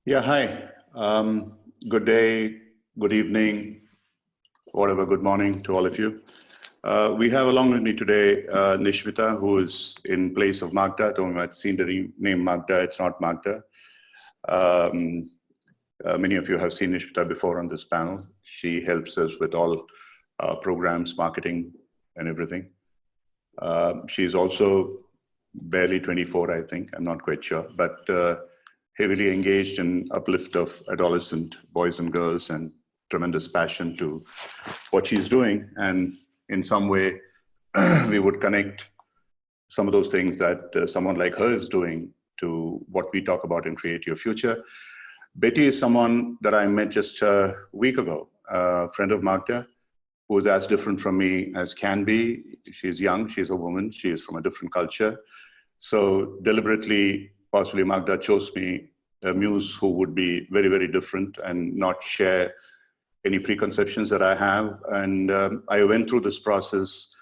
Yeah, hi. Good day, good evening, whatever, good morning to all of you. We have along with me today Nishmita, who is in place of Magda. I don't know if you might seen the name Magda, it's not Magda. Um, Many of you have seen Nishmita before on this panel. She helps us with all programs, marketing, and everything. She's also barely 24, I think. I'm not quite sure, but heavily engaged in uplift of adolescent boys and girls and tremendous passion to what she's doing. And in some way, we would connect some of those things that someone like her is doing to what we talk about in Create Your Future. Betty is someone that I met just a week ago, a friend of Magda, who is as different from me as can be. She's young, she's a woman, she is from a different culture. So deliberately, possibly Magda chose me, a muse who would be very, very different and not share any preconceptions that I have. And I went through this process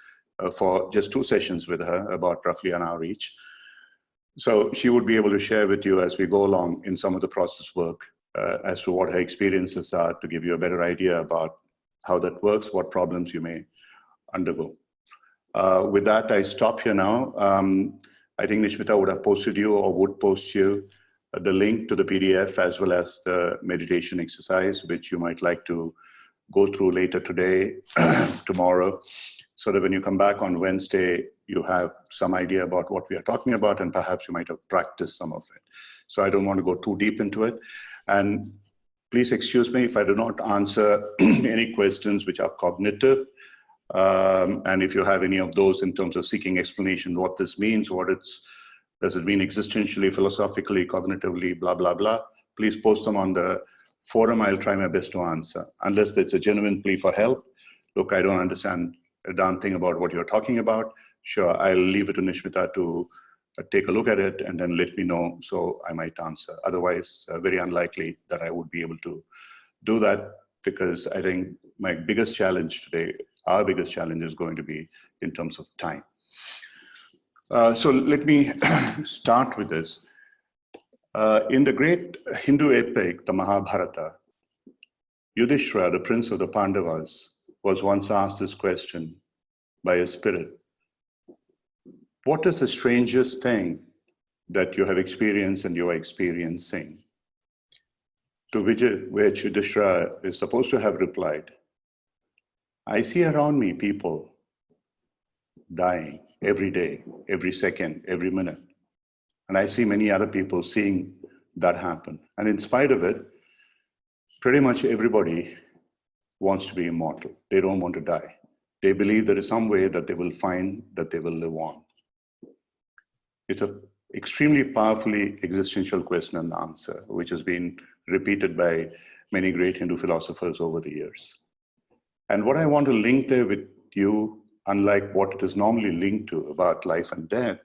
for just 2 sessions with her, about roughly an hour each. So she would be able to share with you as we go along in some of the process work as to what her experiences are to give you a better idea about how that works, what problems you may undergo. With that, I stop here now. I think Nishmita would have posted you or would post you the link to the PDF as well as the meditation exercise, which you might like to go through later today, tomorrow, so that when you come back on Wednesday, you have some idea about what we are talking about and perhaps you might have practiced some of it. So I don't want to go too deep into it. And please excuse me if I do not answer any questions which are cognitive. And if you have any of those in terms of seeking explanation, what this means, does it mean existentially, philosophically, cognitively, blah, blah, blah, please post them on the forum. I'll try my best to answer. Unless it's a genuine plea for help. Look, I don't understand a darn thing about what you're talking about. Sure, I'll leave it to Nishmita to take a look at it and then let me know so I might answer. Otherwise, very unlikely that I would be able to do that because I think my biggest challenge today, our biggest challenge is going to be in terms of time. So let me start with this. In the great Hindu epic, the Mahabharata, Yudhishthira, the prince of the Pandavas, was once asked this question by a spirit. What is the strangest thing that you have experienced and you are experiencing? To which Yudhishthira is supposed to have replied, I see around me people dying every day, every second, every minute. And I see many other people seeing that happen. And in spite of it, pretty much everybody wants to be immortal. They don't want to die. They believe there is some way that they will find that they will live on. It's an extremely powerfully existential question and answer, which has been repeated by many great Hindu philosophers over the years. And what I want to link there with you, unlike what it is normally linked to about life and death,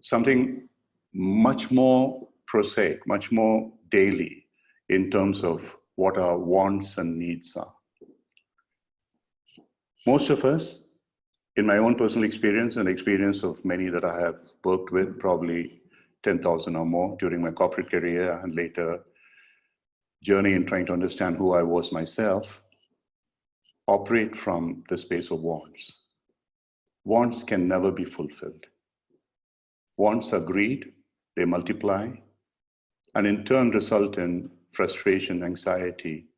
something much more prosaic, much more daily in terms of what our wants and needs are. Most of us, in my own personal experience and experience of many that I have worked with, probably 10,000 or more during my corporate career and later journey in trying to understand who I was myself, operate from the space of wants. Wants can never be fulfilled. Wants are greed, they multiply, and in turn result in frustration, anxiety,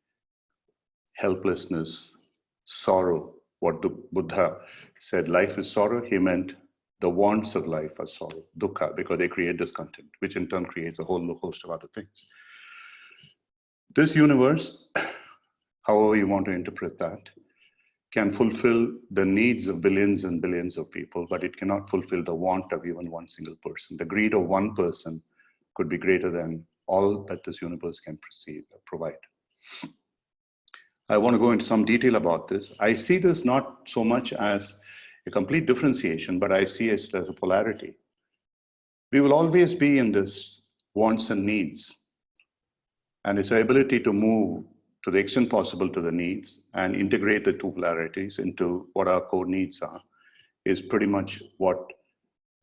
helplessness, sorrow. What the Buddha said, life is sorrow, he meant the wants of life are sorrow, dukkha, because they create discontent, which in turn creates a whole host of other things. This universe, however you want to interpret that, can fulfill the needs of billions and billions of people, but it cannot fulfill the want of even one single person. The greed of one person could be greater than all that this universe can provide. I want to go into some detail about this. I see this not so much as a complete differentiation, but I see it as a polarity. We will always be in this wants and needs, and it's our ability to move to the extent possible to the needs and integrate the two polarities into what our core needs are is pretty much what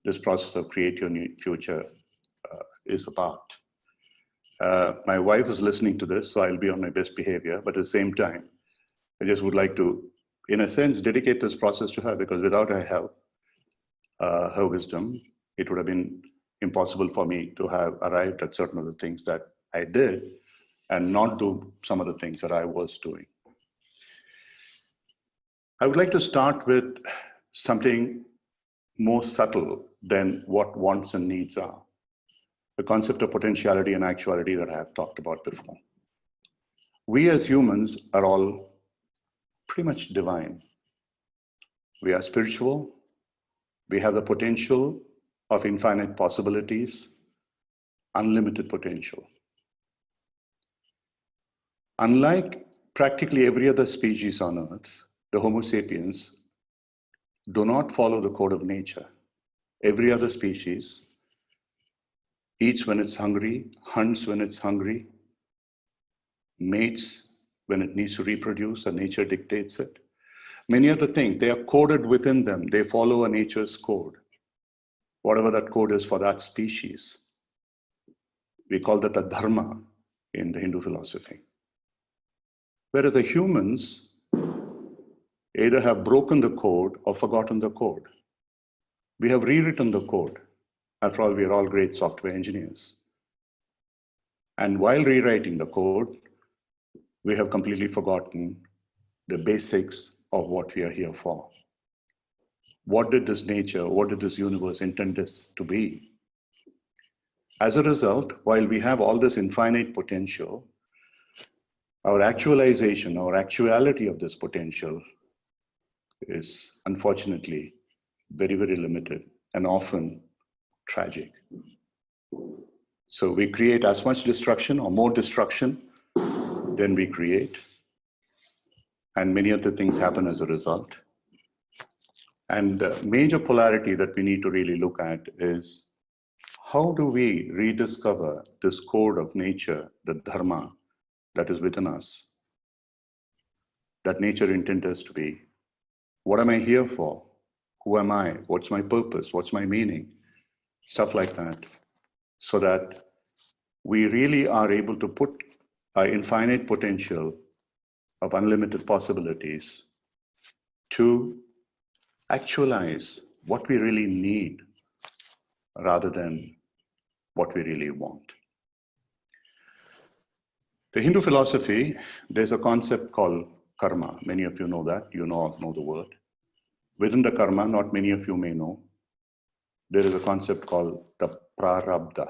this process of Create Your Future is about. My wife is listening to this, so I'll be on my best behavior. But at the same time, I just would like to, in a sense, dedicate this process to her, because without her help, her wisdom, it would have been impossible for me to have arrived at certain of the things that I did and not do some of the things that I was doing. I would like to start with something more subtle than what wants and needs are. The concept of potentiality and actuality that I have talked about before. We as humans are all pretty much divine. We are spiritual. We have the potential of infinite possibilities, unlimited potential. Unlike practically every other species on Earth, the Homo sapiens do not follow the code of nature. Every other species eats when it's hungry, hunts when it's hungry, mates when it needs to reproduce, and nature dictates it. Many other things, they are coded within them. They follow a nature's code, whatever that code is for that species. We call that a dharma in the Hindu philosophy. Whereas the humans either have broken the code or forgotten the code. We have rewritten the code. After all, we are all great software engineers. And while rewriting the code, we have completely forgotten the basics of what we are here for. What did this nature, what did this universe intend us to be? As a result, while we have all this infinite potential, our actualization, our actuality of this potential is unfortunately very, very limited and often tragic. So we create as much destruction or more destruction than we create. And many other things happen as a result. And the major polarity that we need to really look at is, how do we rediscover this code of nature, the dharma that is within us, that nature intended us to be? What am I here for? Who am I? What's my purpose? What's my meaning? Stuff like that. So that we really are able to put our infinite potential of unlimited possibilities to actualize what we really need rather than what we really want. The Hindu philosophy, there's a concept called karma. Many of you know that. You know the word. Within the karma, not many of you may know, there is a concept called the prarabdha,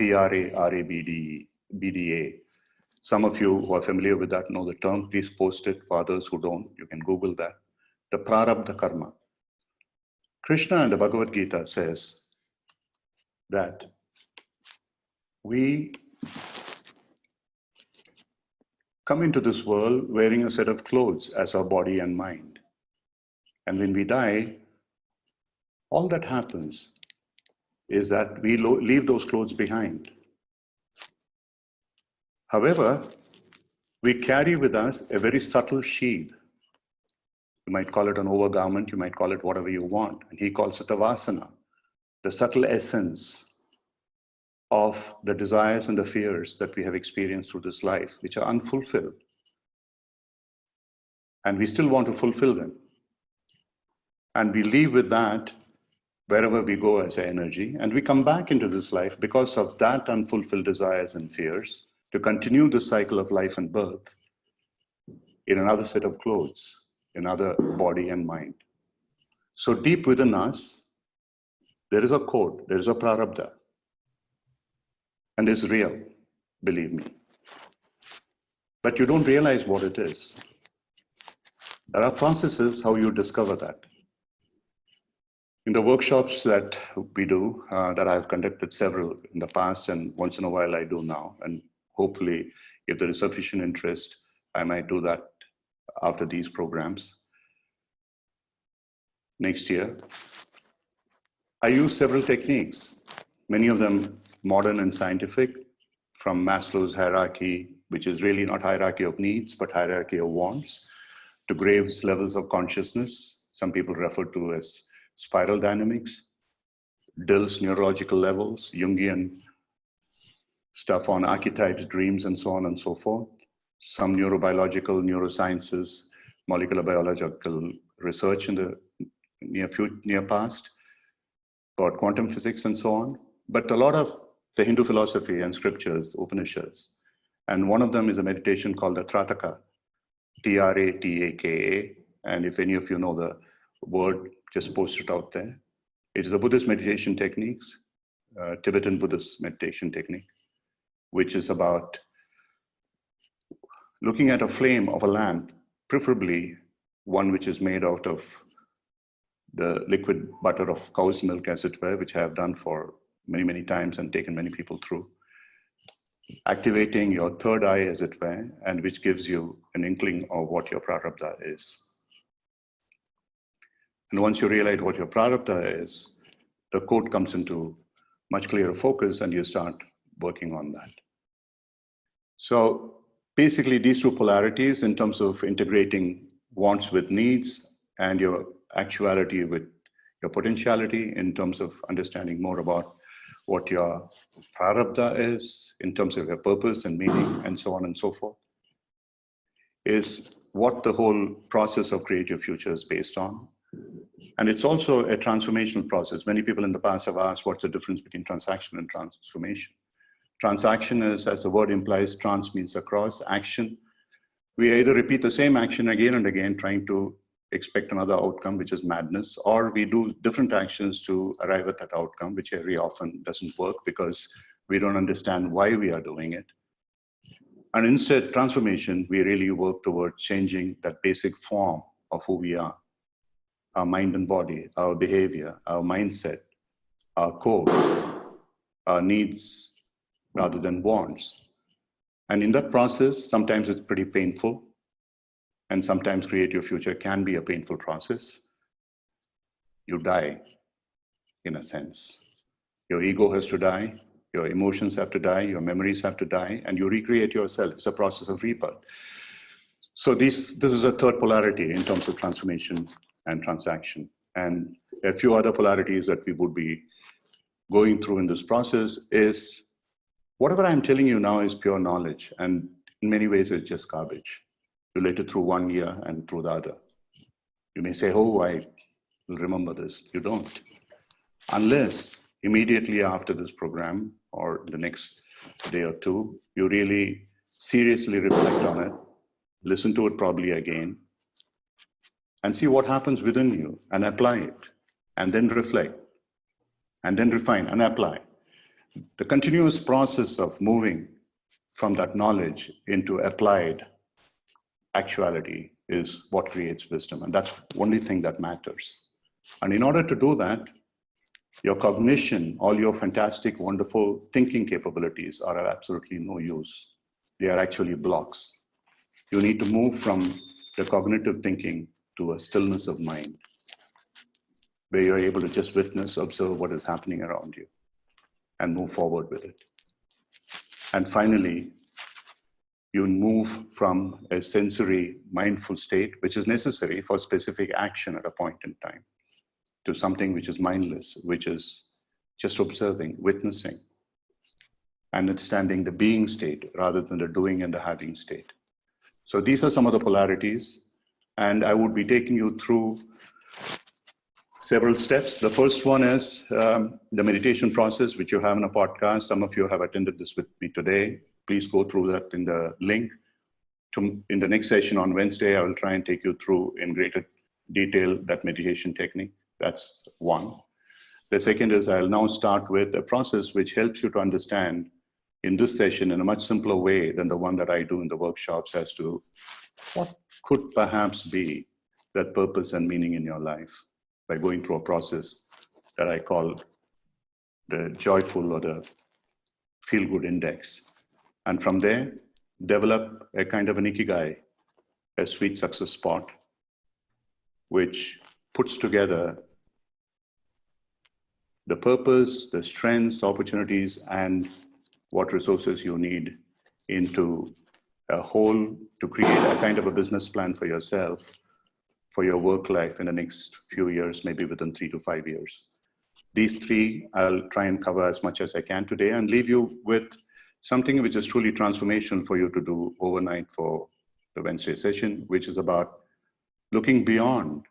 Prarabdha. Some of you who are familiar with that know the term. Please post it. For others who don't, you can Google that. The prarabdha karma. Krishna in the Bhagavad Gita says that we come into this world wearing a set of clothes as our body and mind. And when we die, all that happens is that we leave those clothes behind. However, we carry with us a very subtle sheath. You might call it an overgarment, you might call it whatever you want. And he calls it a vasana, the subtle essence of the desires and the fears that we have experienced through this life, which are unfulfilled. And we still want to fulfill them. And we leave with that wherever we go as energy. And we come back into this life because of that unfulfilled desires and fears to continue the cycle of life and birth in another set of clothes, another body and mind. So deep within us, there is a code, there is a prarabdha. And it's real, believe me. But you don't realize what it is. There are processes how you discover that. In the workshops that we do, that I've conducted several in the past, and once in a while I do now, and hopefully if there is sufficient interest, I might do that after these programs next year. I use several techniques, many of them modern and scientific, from Maslow's hierarchy, which is really not hierarchy of needs, but hierarchy of wants, to Graves' levels of consciousness, some people refer to as spiral dynamics, Dill's neurological levels, Jungian stuff on archetypes, dreams, and so on and so forth. Some neurobiological, neurosciences, molecular biological research in the near past, about quantum physics and so on. But a lot of the Hindu philosophy and scriptures, Upanishads. And one of them is a meditation called the Trataka, Trataka. And if any of you know the word, just post it out there. It is a Buddhist meditation technique, Tibetan Buddhist meditation technique, which is about looking at a flame of a lamp, preferably one which is made out of the liquid butter of cow's milk, as it were, which I have done for many, many times and taken many people through. Activating your third eye, as it were, and which gives you an inkling of what your prarabdha is. And once you realize what your prarabdha is, the code comes into much clearer focus and you start working on that. So basically these two polarities in terms of integrating wants with needs and your actuality with your potentiality in terms of understanding more about what your prarabdha is in terms of your purpose and meaning and so on and so forth, is what the whole process of Create Your Future is based on. And it's also a transformational process. Many people in the past have asked what's the difference between transaction and transformation. Transaction is, as the word implies, trans means across, action. We either repeat the same action again and again, trying to expect another outcome, which is madness, or we do different actions to arrive at that outcome, which very often doesn't work because we don't understand why we are doing it. And instead, transformation, we really work towards changing that basic form of who we are, our mind and body, our behavior, our mindset, our code, our needs, rather than wants. And in that process, sometimes it's pretty painful. And sometimes Create Your Future can be a painful process. You die, in a sense. Your ego has to die, your emotions have to die, your memories have to die, and you recreate yourself. It's a process of rebirth. So this is a third polarity in terms of transformation and transaction. And a few other polarities that we would be going through in this process is, whatever I'm telling you now is pure knowledge, and in many ways it's just garbage, related through one ear and through the other. You may say, oh, I will remember this. You don't. Unless immediately after this program or the next day or two, you really seriously reflect on it, listen to it probably again, and see what happens within you and apply it, and then reflect, and then refine and apply. The continuous process of moving from that knowledge into applied actuality is what creates wisdom. And that's the only thing that matters. And in order to do that, your cognition, all your fantastic, wonderful thinking capabilities are of absolutely no use. They are actually blocks. You need to move from the cognitive thinking to a stillness of mind, where you're able to just witness, observe what is happening around you, and move forward with it. And finally, you move from a sensory mindful state, which is necessary for specific action at a point in time, to something which is mindless, which is just observing, witnessing, and understanding the being state rather than the doing and the having state. So these are some of the polarities, and I would be taking you through several steps. The first one is the meditation process, which you have in a podcast. Some of you have attended this with me today. Please go through that in the link. In the next session on Wednesday, I will try and take you through in greater detail that meditation technique. That's one. The second is I'll now start with a process which helps you to understand in this session in a much simpler way than the one that I do in the workshops as to what could perhaps be that purpose and meaning in your life, by going through a process that I call the joyful or the feel-good index. And from there, develop a kind of an ikigai, a sweet success spot, which puts together the purpose, the strengths, the opportunities, and what resources you need into a whole to create a kind of a business plan for yourself, for your work life in the next few years, maybe within 3 to 5 years. These three, I'll try and cover as much as I can today and leave you with something which is truly transformational for you to do overnight for the Wednesday session, which is about looking beyond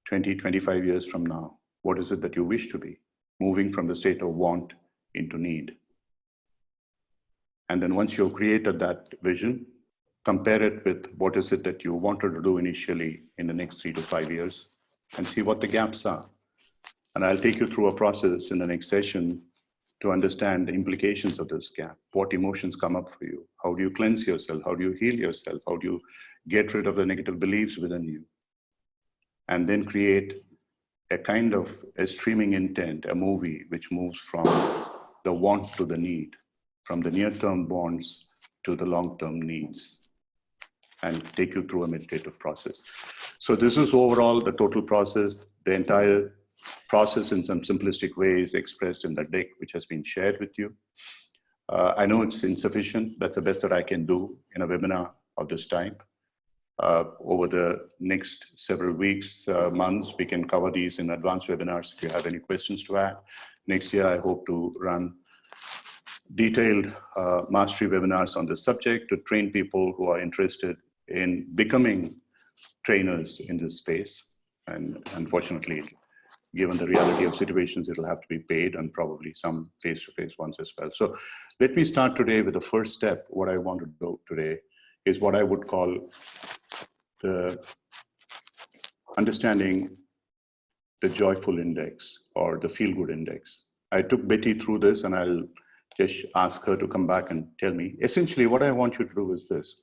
20, 25 years from now. What is it that you wish to be? Moving from the state of want into need. And then once you've created that vision, compare it with what is it that you wanted to do initially in the next 3 to 5 years, and see what the gaps are. And I'll take you through a process in the next session to understand the implications of this gap. What emotions come up for you? How do you cleanse yourself? How do you heal yourself? How do you get rid of the negative beliefs within you? And then create a kind of a streaming intent, a movie which moves from the want to the need, from the near-term wants to the long-term needs, and take you through a meditative process. So this is overall the total process, the entire process in some simplistic ways expressed in the deck, which has been shared with you. I know it's insufficient. That's the best that I can do in a webinar of this type. Over the next several weeks, months, we can cover these in advanced webinars if you have any questions to add. Next year, I hope to run detailed mastery webinars on this subject to train people who are interested in becoming trainers in this space. And unfortunately, given the reality of situations, it'll have to be paid and probably some face-to-face ones as well. So let me start today with the first step. What I want to do today is what I would call the understanding the joyful index or the feel-good index. I took Betty through this, and I'll just ask her to come back and tell me. Essentially, what I want you to do is this.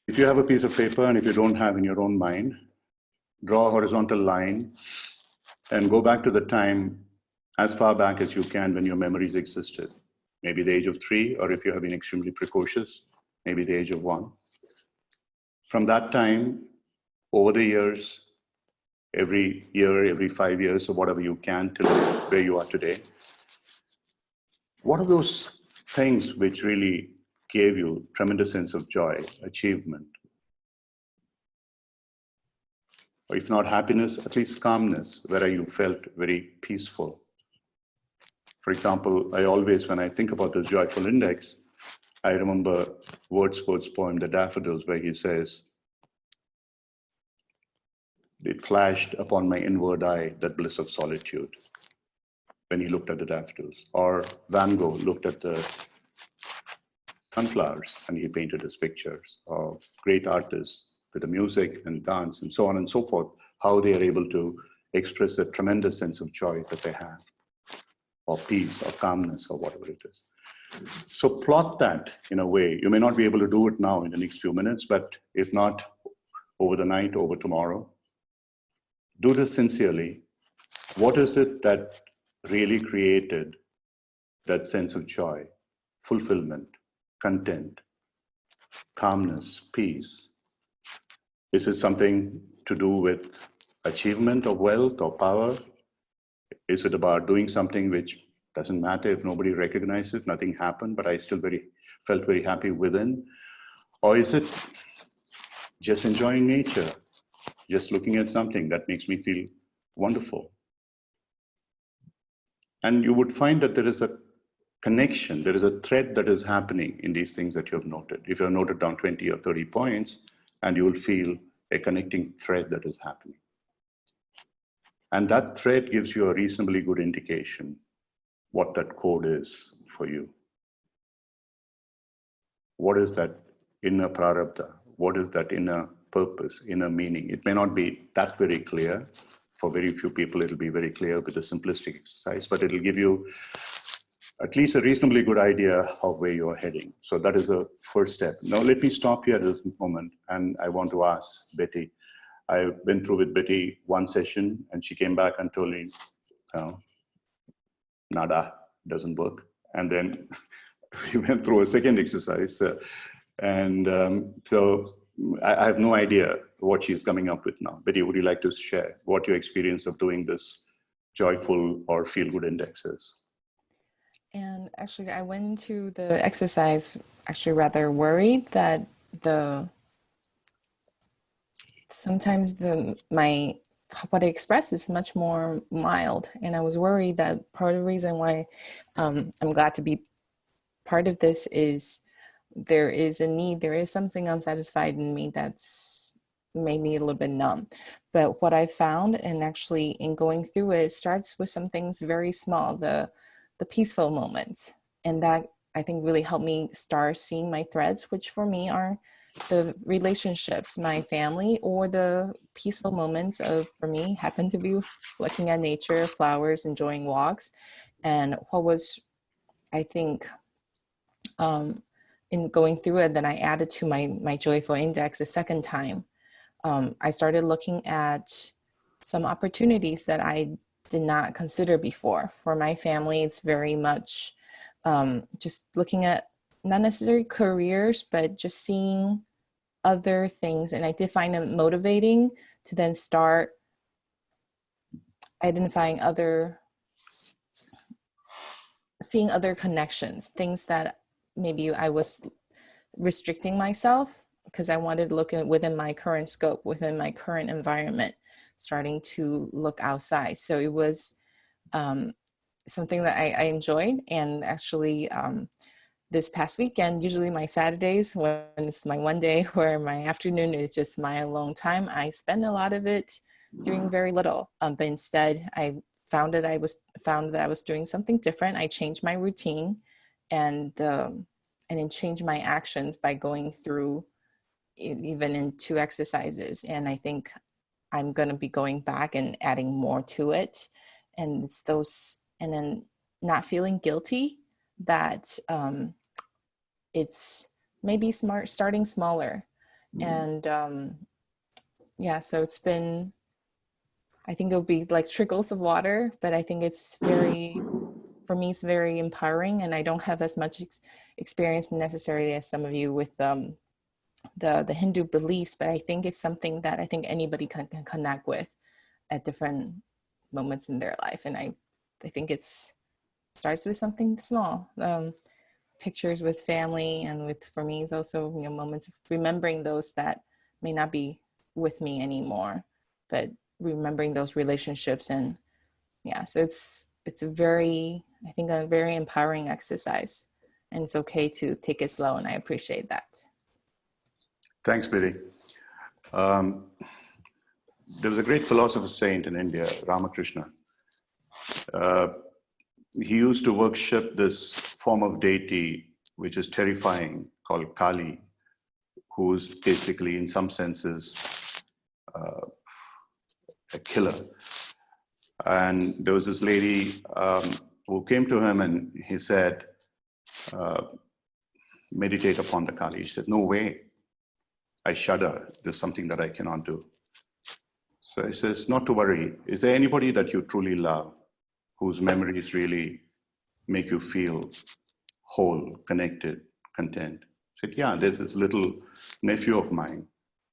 If you have a piece of paper, and if you don't have in your own mind, draw a horizontal line and go back to the time as far back as you can when your memories existed. Maybe the age of 3, or if you have been extremely precocious, maybe the age of 1. From that time, over the years, every year, every 5 years, or whatever you can till where you are today, what are those things which really gave you tremendous sense of joy, achievement? Or if not happiness, at least calmness, where you felt very peaceful. For example, I always, when I think about this joyful index, I remember Wordsworth's poem, The Daffodils, where he says, "It flashed upon my inward eye that bliss of solitude," when he looked at the daffodils. Or Van Gogh looked at the sunflowers and he painted his pictures. Or great artists with the music and dance and so on and so forth, how they are able to express a tremendous sense of joy that they have, or peace, or calmness, or whatever it is. So plot that in a way. You may not be able to do it now in the next few minutes, but if not, over the night, over tomorrow, do this sincerely. What is it that really created that sense of joy, fulfillment, content, calmness, peace? Is it something to do with achievement or wealth or power? Is it about doing something which doesn't matter if nobody recognizes it, nothing happened, but I still felt very happy within? Or is it just enjoying nature, just looking at something that makes me feel wonderful? And you would find that there is a connection, there is a thread that is happening in these things that you have noted. If you have noted down 20 or 30 points, and you will feel a connecting thread that is happening. And that thread gives you a reasonably good indication what that code is for you. What is that inner prarabdha? What is that inner purpose, inner meaning? It may not be that very clear. For very few people, it'll be very clear with a simplistic exercise, but it'll give you at least a reasonably good idea of where you're heading. So that is the first step. Now, let me stop here at this moment, and I want to ask Betty. I went through with Betty one session, and she came back and told me, nada, doesn't work. And then we went through a second exercise. So I have no idea what she's coming up with now. Betty, would you like to share what your experience of doing this joyful or feel-good index is? And actually, I went into the exercise actually rather worried that sometimes my what I express is much more mild. And I was worried that part of the reason why I'm glad to be part of this is there is a need, there is something unsatisfied in me that's made me a little bit numb. But what I found, and actually in going through it, starts with some things very small, the peaceful moments. And that I think really helped me start seeing my threads, which for me are the relationships, my family, or the peaceful moments of, for me, happen to be looking at nature, flowers, enjoying walks. And what was, I think, in going through it, then I added to my joyful index a second time. I started looking at some opportunities that I did not consider before. For my family, it's very much just looking at not necessarily careers, but just seeing other things. And I did find it motivating to then start identifying seeing other connections, things that maybe I was restricting myself because I wanted to look at within my current scope, within my current environment, starting to look outside. So it was something that I enjoyed. And actually, this past weekend, usually my Saturdays, when it's my one day where my afternoon is just my alone time, I spend a lot of it doing very little. But instead, I found that I was doing something different. I changed my routine, and then change my actions by going through even into exercises. And I think I'm going to be going back and adding more to it. And it's those, and then not feeling guilty that it's maybe smart starting smaller. And yeah, so it's been, I think it'll be like trickles of water, but I think it's very, for me, it's very empowering. And I don't have as much experience necessarily as some of you with the Hindu beliefs, but I think it's something that I think anybody can connect with at different moments in their life. And I think it's starts with something small. Pictures with family, and with, for me, it's also, you know, moments of remembering those that may not be with me anymore, but remembering those relationships. And yeah, so it's a very, I think, a very empowering exercise, and it's okay to take it slow, and I appreciate that. Thanks, Billy. There was a great philosopher saint in India, Ramakrishna. He used to worship this form of deity, which is terrifying, called Kali, who's basically, in some senses, a killer. And there was this lady who came to him and he said, meditate upon the Kali. He said, no way, I shudder. There's something that I cannot do. So he says, not to worry. Is there anybody that you truly love, whose memories really make you feel whole, connected, content? I said, yeah, there's this little nephew of mine,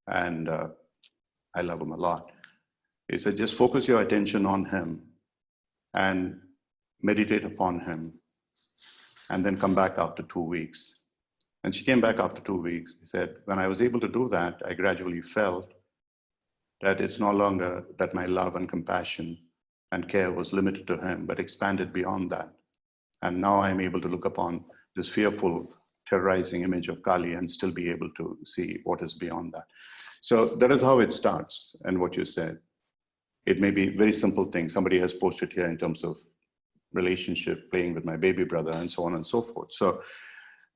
and I love him a lot. He said, just focus your attention on him and meditate upon him, and then come back after 2 weeks. And she came back after 2 weeks. He said, when I was able to do that, I gradually felt that it's no longer that my love and compassion and care was limited to him, but expanded beyond that. And now I'm able to look upon this fearful, terrorizing image of Kali and still be able to see what is beyond that. So that is how it starts. And what you said, it may be very simple things. Somebody has posted here in terms of relationship, playing with my baby brother, and so on and so forth. So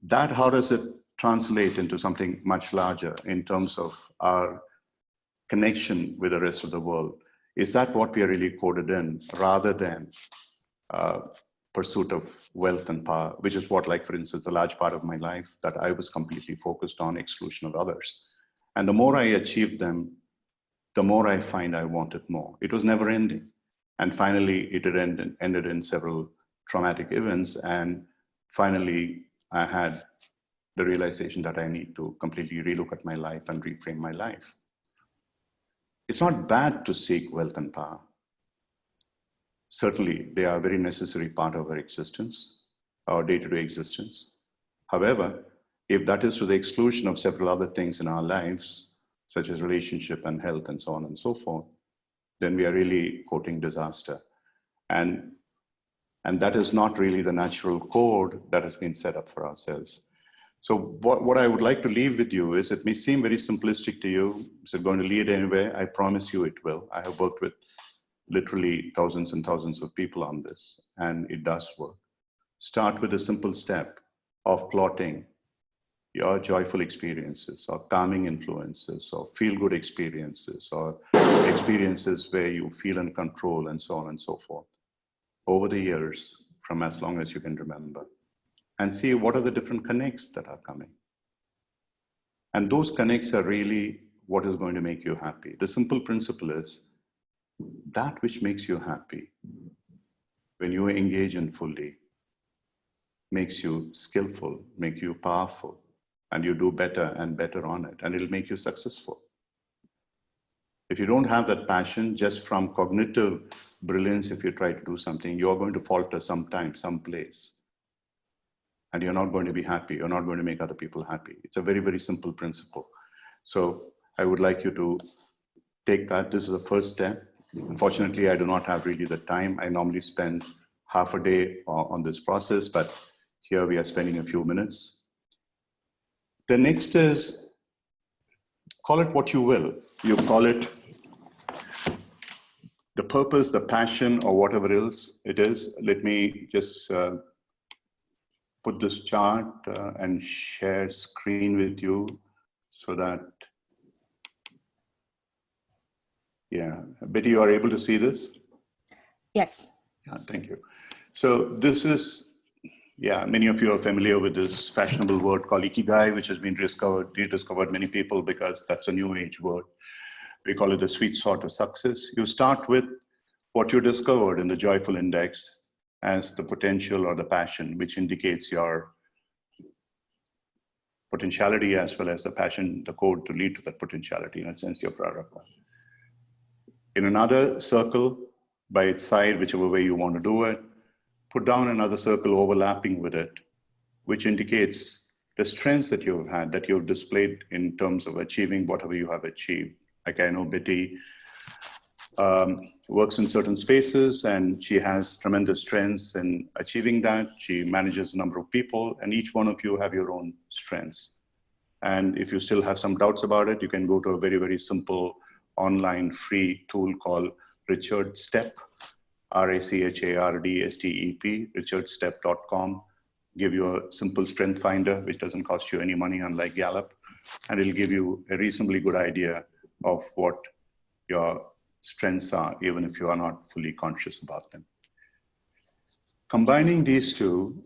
that, how does it translate into something much larger in terms of our connection with the rest of the world? Is that what we are really coded in, rather than pursuit of wealth and power, which is what, like, for instance, a large part of my life that I was completely focused on exclusion of others. And the more I achieved them, the more I find I wanted more. It was never ending. And finally, it had ended in several traumatic events. And finally, I had the realization that I need to completely relook at my life and reframe my life. It's not bad to seek wealth and power. Certainly, they are a very necessary part of our existence, our day-to-day existence. However, if that is to the exclusion of several other things in our lives, such as relationship and health and so on and so forth, then we are really courting disaster. And that is not really the natural code that has been set up for ourselves. So what I would like to leave with you is, it may seem very simplistic to you. Is it going to lead anywhere? I promise you it will. I have worked with literally thousands and thousands of people on this, and it does work. Start with a simple step of plotting your joyful experiences or calming influences or feel-good experiences or experiences where you feel in control and so on and so forth over the years, from as long as you can remember, and see what are the different connects that are coming. And those connects are really what is going to make you happy. The simple principle is that which makes you happy when you engage in fully makes you skillful, make you powerful, and you do better and better on it, and it'll make you successful. If you don't have that passion, just from cognitive brilliance, if you try to do something, you're going to falter sometime, someplace. And you're not going to be happy. You're not going to make other people happy. It's a very, very simple principle. So I would like you to take that. This is the first step. Unfortunately, I do not have really the time. I normally spend half a day on this process, but here we are spending a few minutes. The next is, call it what you will. You call it the purpose, the passion, or whatever else it is. Let me just put this chart and share screen with you so that, yeah, Betty, you are able to see this? Yes. Yeah, thank you. So this is, yeah, many of you are familiar with this fashionable word called ikigai, which has been rediscovered many people because that's a new age word. We call it the sweet spot of success. You start with what you discovered in the joyful index as the potential or the passion, which indicates your potentiality as well as the passion, the code to lead to that potentiality, in a sense, your product. In another circle by its side, whichever way you want to do it, put down another circle overlapping with it, which indicates the strengths that you've had, that you've displayed in terms of achieving whatever you have achieved. Like I know Betty works in certain spaces and she has tremendous strengths in achieving that. She manages a number of people and each one of you have your own strengths. And if you still have some doubts about it, you can go to a very, very simple online free tool called Richard Step, RACHARDSTEP, richardstep.com. Give you a simple strength finder, which doesn't cost you any money, unlike Gallup. And it'll give you a reasonably good idea of what your strengths are, even if you are not fully conscious about them. Combining these two,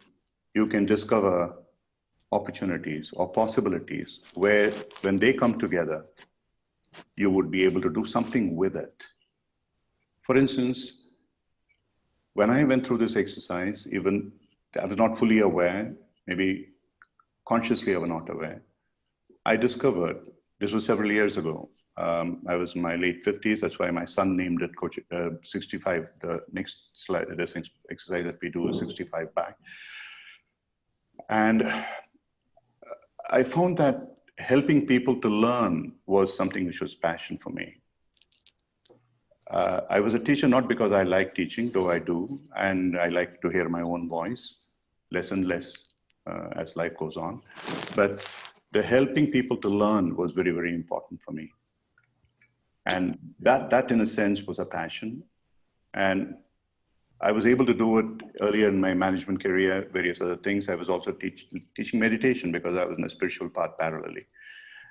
you can discover opportunities or possibilities where, when they come together, you would be able to do something with it. For instance, when I went through this exercise, even I was not fully aware, maybe consciously I was not aware, I discovered, this was several years ago, I was in my late 50s, that's why my son named it 65, the next slide, this exercise that we do is 65 back. And I found that helping people to learn was something which was passion for me. I was a teacher not because I like teaching, though I do, and I like to hear my own voice, less and less as life goes on. But the helping people to learn was very, very important for me. And that in a sense was a passion. And I was able to do it earlier in my management career, various other things. I was also teaching meditation because I was in a spiritual path parallelly.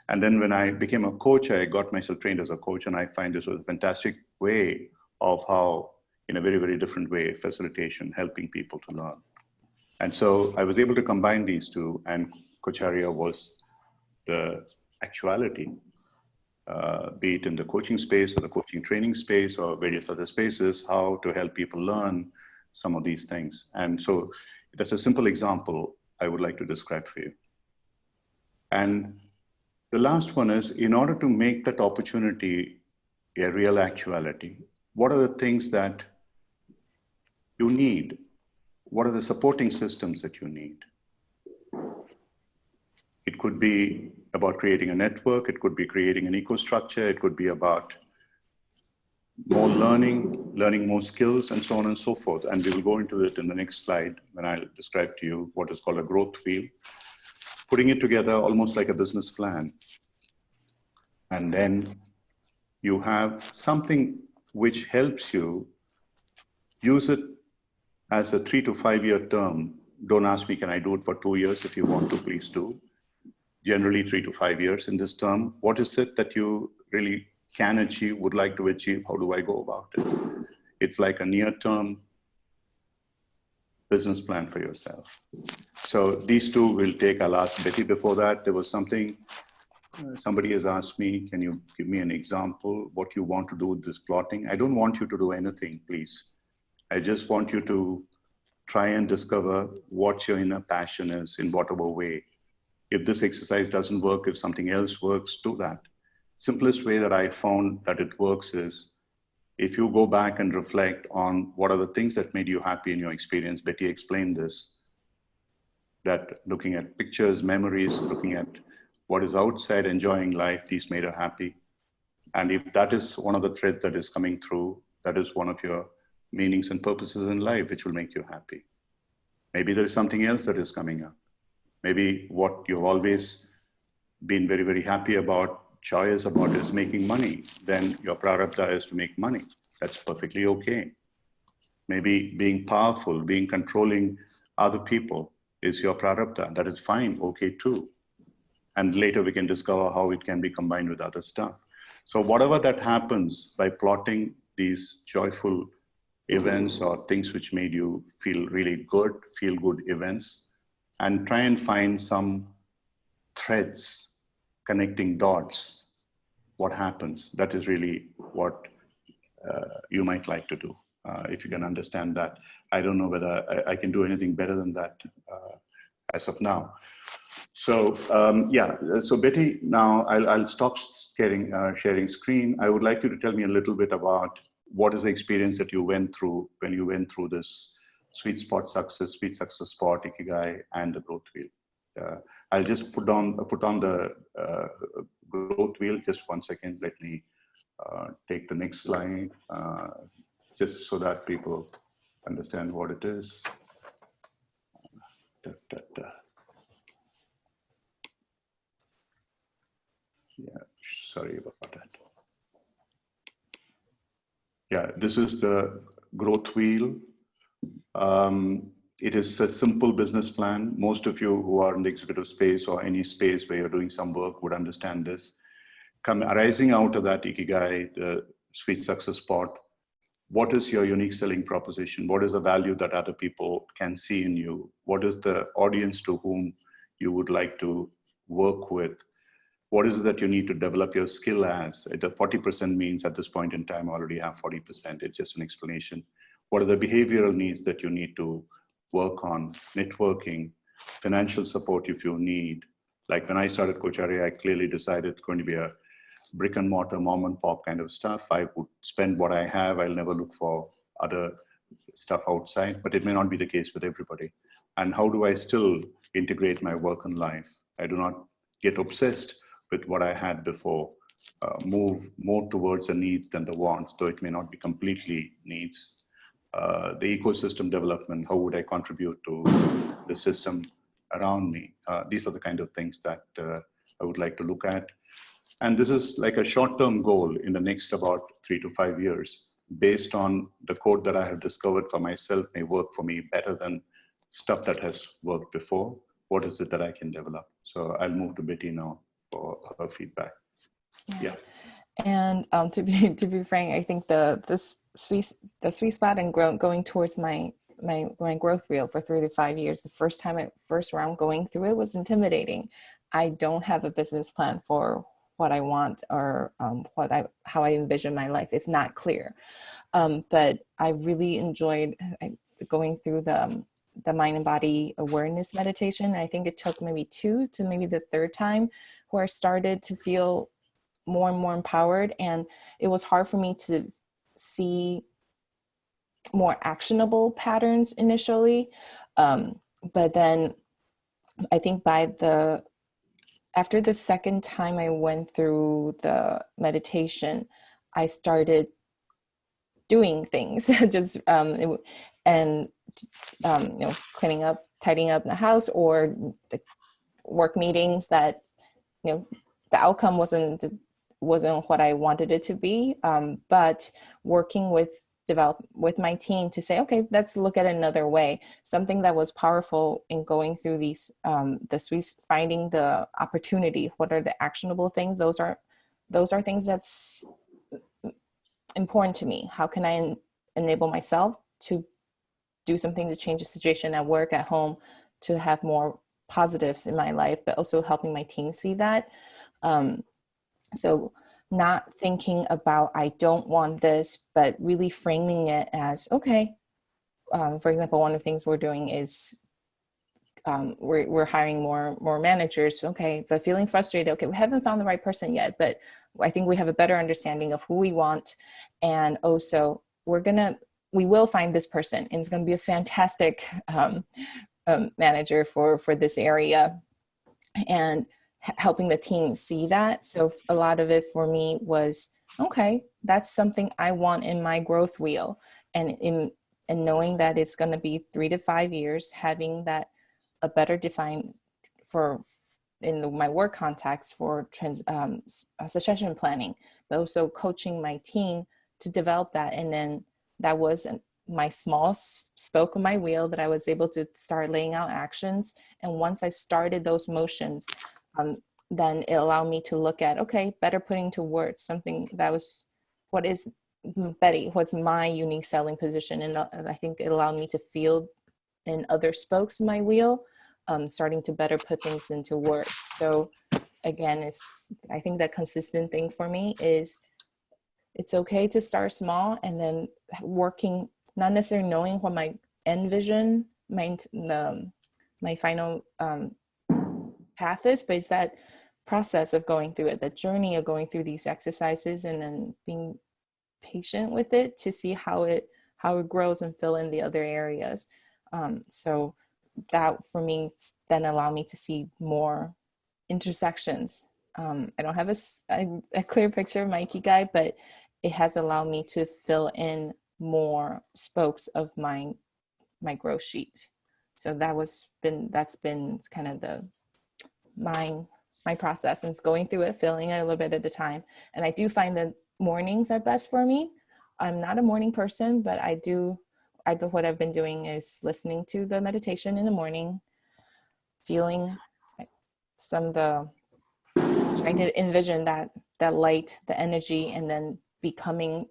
And then when I became a coach, I got myself trained as a coach, and I find this was a fantastic way of how, in a very, very different way, facilitation, helping people to learn. And so I was able to combine these two, and Coacharya was the actuality, be it in the coaching space or the coaching training space or various other spaces, how to help people learn some of these things. And so that's a simple example I would like to describe for you. And the last one is, in order to make that opportunity a real actuality, what are the things that you need? What are the supporting systems that you need? It could be about creating a network. It could be creating an eco-structure. It could be about more learning more skills, and so on and so forth. And we will go into it in the next slide when I'll describe to you what is called a growth wheel, putting it together almost like a business plan. And then you have something which helps you use it as a 3 to 5 year term. Don't ask me, can I do it for 2 years? If you want to, please do. Generally 3 to 5 years in this term. What is it that you really can achieve, would like to achieve? How do I go about it? It's like a near term business plan for yourself. So these two will take. I'll ask Betty. Before that, there was something, somebody has asked me, can you give me an example, what you want to do with this plotting? I don't want you to do anything, please. I just want you to try and discover what your inner passion is in whatever way. If this exercise doesn't work, if something else works, do that. Simplest way that I found that it works is if you go back and reflect on what are the things that made you happy in your experience. Betty explained this, that looking at pictures, memories, looking at what is outside, enjoying life, these made her happy. And if that is one of the threads that is coming through, that is one of your meanings and purposes in life, which will make you happy. Maybe there is something else that is coming up. Maybe what you've always been very, very happy about, joyous about, is making money. Then your prarabdha is to make money. That's perfectly okay. Maybe being powerful, being controlling other people is your prarabdha. That is fine, okay too. And later we can discover how it can be combined with other stuff. So whatever that happens by plotting these joyful events or things which made you feel really good, feel good events, and try and find some threads, connecting dots, what happens. That is really what you might like to do, if you can understand that. I don't know whether I can do anything better than that as of now. So yeah, so Betty, now I'll stop sharing screen. I would like you to tell me a little bit about what is the experience that you went through when you went through this sweet success spot, ikigai, and the growth wheel. I'll just put on the growth wheel. Just 1 second. Let me take the next slide, just so that people understand what it is. Yeah, sorry about that. Yeah, this is the growth wheel. It is a simple business plan. Most of you who are in the executive space or any space where you're doing some work would understand this. Arising out of that ikigai, the sweet success spot, what is your unique selling proposition? What is the value that other people can see in you? What is the audience to whom you would like to work with? What is it that you need to develop your skill as? The 40% means at this point in time, I already have 40%. It's just an explanation. What are the behavioral needs that you need to work on? Networking, financial support if you need. Like when I started Coacharya, I clearly decided it's going to be a brick and mortar, mom and pop kind of stuff. I would spend what I have. I'll never look for other stuff outside, but it may not be the case with everybody. And how do I still integrate my work and life? I do not get obsessed with what I had before, move more towards the needs than the wants, though it may not be completely needs. The ecosystem development, how would I contribute to the system around me? These are the kind of things that I would like to look at. And this is like a short-term goal in the next about 3 to 5 years, based on the code that I have discovered for myself may work for me better than stuff that has worked before. What is it that I can develop? So I'll move to Betty now for her feedback. Yeah. And to be frank, I think the sweet spot and going towards my growth wheel for 3 to 5 years. The first round going through it was intimidating. I don't have a business plan for what I want or how I envision my life. It's not clear. But I really enjoyed going through the mind and body awareness meditation. I think it took maybe 2 to maybe the 3rd time where I started to feel more and more empowered. And it was hard for me to see more actionable patterns initially. But then I think after the 2nd time I went through the meditation, I started doing things, just and cleaning up, tidying up the house, or the work meetings that the outcome wasn't what I wanted it to be. But working with my team to say, okay, let's look at another way. Something that was powerful in going through these, finding the opportunity. What are the actionable things? Those are things that's important to me. How can I enable myself to do something to change the situation at work, at home, to have more positives in my life, but also helping my team see that. So not thinking about, I don't want this, but really framing it as, okay, for example, one of the things we're doing is we're hiring more managers. Okay, but feeling frustrated. Okay, we haven't found the right person yet, but I think we have a better understanding of who we want. And also we will find this person, and it's going to be a fantastic manager for this area, and helping the team see that. So a lot of it for me was, okay, that's something I want in my growth wheel. And knowing that it's going to be 3 to 5 years, having that a better defined in my work context for succession planning, but also coaching my team to develop that. And then that was my small spoke of my wheel that I was able to start laying out actions. And once I started those motions, then it allowed me to look at, okay, better putting to words something that was, what is Betty, what's my unique selling position? And I think it allowed me to feel in other spokes of my wheel, starting to better put things into words. So again, I think that consistent thing for me is it's okay to start small, and then working, not necessarily knowing what my end vision, my final path is, but it's that process of going through it, the journey of going through these exercises, and then being patient with it to see how it grows and fill in the other areas. So that for me then allowed me to see more intersections. I don't have a clear picture of my Ikigai, but it has allowed me to fill in more spokes of my growth sheet. So that's been kind of my process, and it's going through it, filling it a little bit at a time. And I do find that mornings are best for me. I'm not a morning person, but what I've been doing is listening to the meditation in the morning, feeling trying to envision that light, the energy, and then becoming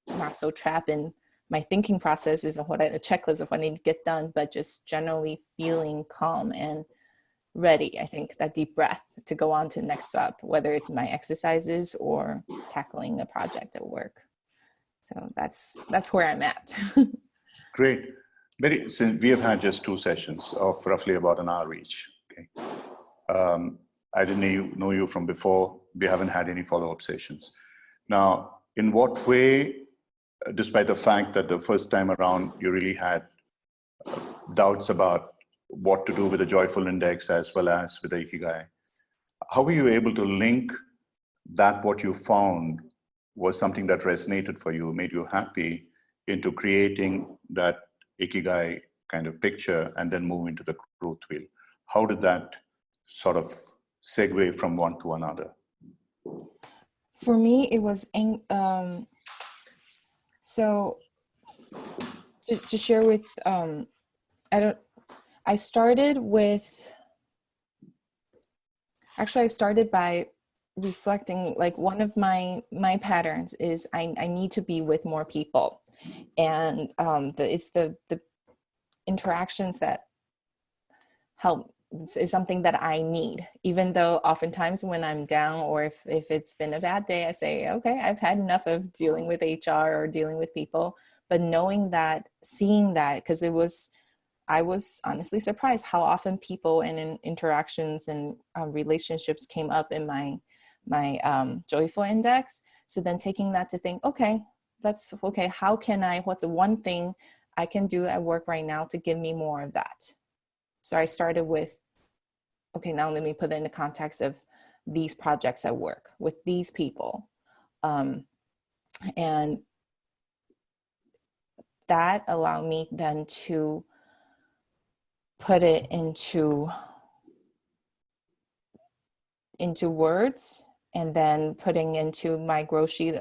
not so trapped in my thinking process isn't the checklist of what I need to get done, but just generally feeling calm and ready. I think that deep breath to go on to the next step, whether it's my exercises or tackling a project at work. So that's where I'm at. Great. Since we have had just 2 sessions of roughly about an hour each. Okay. I didn't know you from before. We haven't had any follow-up sessions. Now, in what way, despite the fact that the first time around you really had doubts about what to do with the joyful index as well as with the Ikigai, how were you able to link that what you found was something that resonated for you, made you happy, into creating that Ikigai kind of picture and then move into the growth wheel? How did that sort of segue from one to another? For me, it was so to share with I started by reflecting, like, one of my patterns is I need to be with more people, and it's the interactions that help is something that I need, even though oftentimes when I'm down, or if it's been a bad day, I say, okay, I've had enough of dealing with HR or dealing with people. But knowing that, seeing that, because I was honestly surprised how often people and in interactions and relationships came up in my joyful index. So then taking that to think, okay, that's okay. What's the one thing I can do at work right now to give me more of that? So I started with, okay, now let me put it in the context of these projects at work with these people. And that allowed me then to put it into words, and then putting into my growth sheet,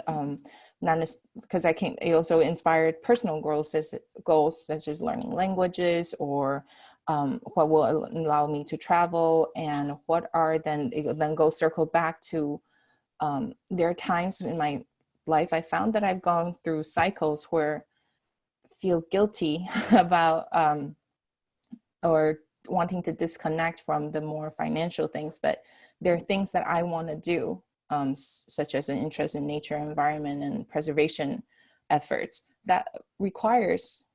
not because it also inspired personal goals such as learning languages, or what will allow me to travel, and what are then go circle back to, there are times in my life I found that I've gone through cycles where I feel guilty about or wanting to disconnect from the more financial things, but there are things that I want to do, such as an interest in nature, environment, and preservation efforts that requires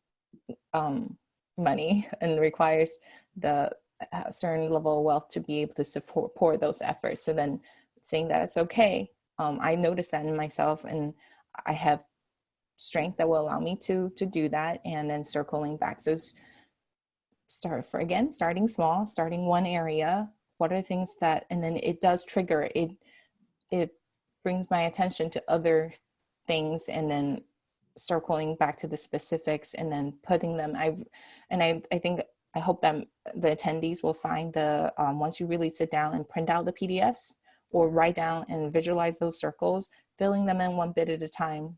money and requires the certain level of wealth to be able to support those efforts. So then saying that it's okay, I noticed that in myself, and I have strength that will allow me to do that, and then circling back. So it's starting small, starting one area. What are things that, and then it does trigger it. It brings my attention to other things, and then circling back to the specifics, and then putting them. I hope that the attendees will find once you really sit down and print out the PDFs or write down and visualize those circles, filling them in one bit at a time.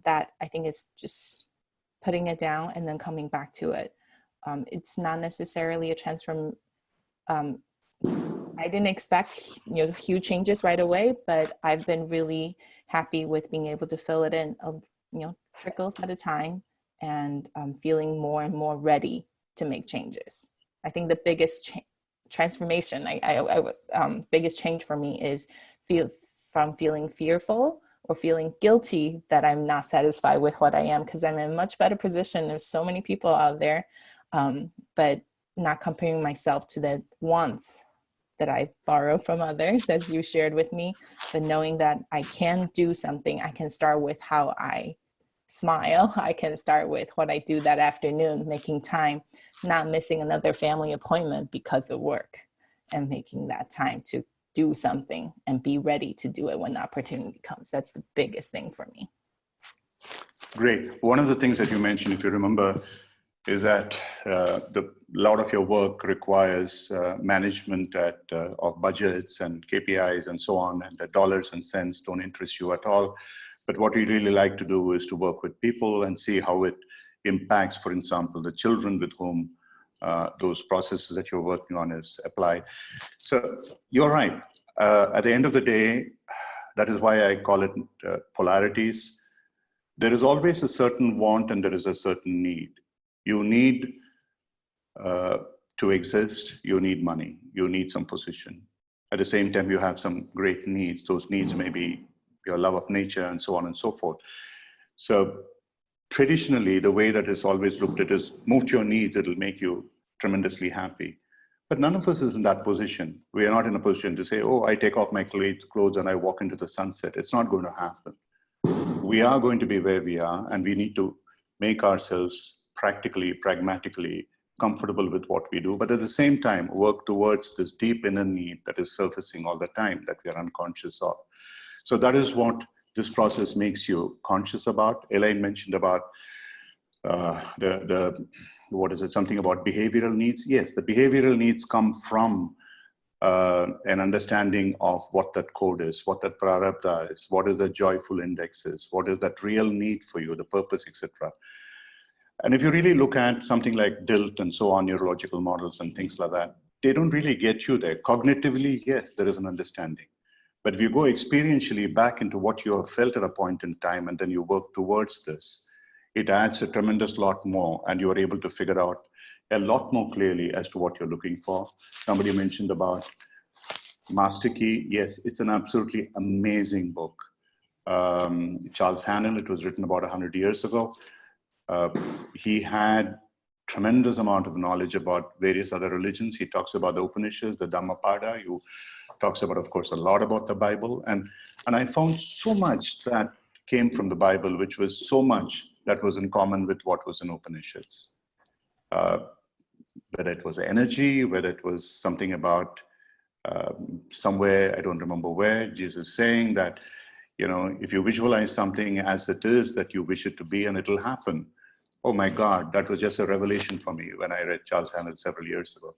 That I think is just putting it down and then coming back to it. It's not necessarily a transform. I didn't expect huge changes right away, but I've been really happy with being able to fill it in, trickles at a time, and feeling more and more ready to make changes. I think the biggest transformation, biggest change for me is from feeling fearful or feeling guilty that I'm not satisfied with what I am, because I'm in a much better position. There's so many people out there, but not comparing myself to the wants that I borrow from others, as you shared with me, but knowing that I can do something. I can start with how I smile. I can start with what I do that afternoon, making time, not missing another family appointment because of work, and making that time to do something and be ready to do it when the opportunity comes. That's the biggest thing for me. Great. One of the things that you mentioned, if you remember, is that a lot of your work requires management of budgets and KPIs and so on, and the dollars and cents don't interest you at all. But what we really like to do is to work with people and see how it impacts, for example, the children with whom those processes that you're working on is applied. So you're right. At the end of the day, that is why I call it polarities. There is always a certain want and there is a certain need. You need to exist, you need money, you need some position. At the same time, you have some great needs. Those needs may be your love of nature and so on and so forth. So traditionally, the way that is always looked at is move to your needs, it'll make you tremendously happy. But none of us is in that position. We are not in a position to say, oh, I take off my clothes and I walk into the sunset. It's not going to happen. We are going to be where we are, and we need to make ourselves practically, pragmatically comfortable with what we do, but at the same time, work towards this deep inner need that is surfacing all the time that we are unconscious of. So that is what this process makes you conscious about. Elaine mentioned about something about behavioral needs. Yes, the behavioral needs come from an understanding of what that code is, what that prarabdha is, what is the joyful index is, what is that real need for you, the purpose, etc. And if you really look at something like DILT and so on, neurological models and things like that, they don't really get you there. Cognitively, yes, there is an understanding. But if you go experientially back into what you have felt at a point in time, and then you work towards this, it adds a tremendous lot more, and you are able to figure out a lot more clearly as to what you're looking for. Somebody mentioned about Master Key. Yes, it's an absolutely amazing book. Charles Hannell, it was written about 100 years ago. He had tremendous amount of knowledge about various other religions. He talks about the Upanishads, the Dhammapada. He talks about, of course, a lot about the Bible. And I found so much that came from the Bible, which was so much that was in common with what was in Upanishads. Whether it was energy, whether it was something about somewhere, I don't remember where, Jesus saying that You know, if you visualize something as it is that you wish it to be, and it'll happen. Oh my God, that was just a revelation for me when I read Charles Haanel several years ago.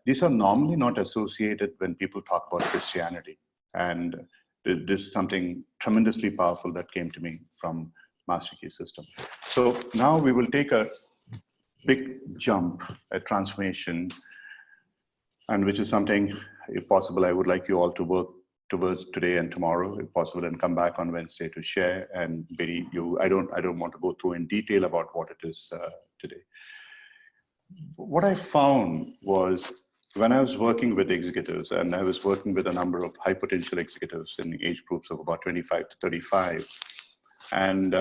These are normally not associated when people talk about Christianity. And this is something tremendously powerful that came to me from Master Key System. So now we will take a big jump, a transformation, and which is something, if possible, I would like you all to work towards today and tomorrow, if possible, and come back on Wednesday to share. And Betty, I don't want to go through in detail about what it is today. What I found was when I was working with executives, and I was working with a number of high potential executives in age groups of about 25 to 35, and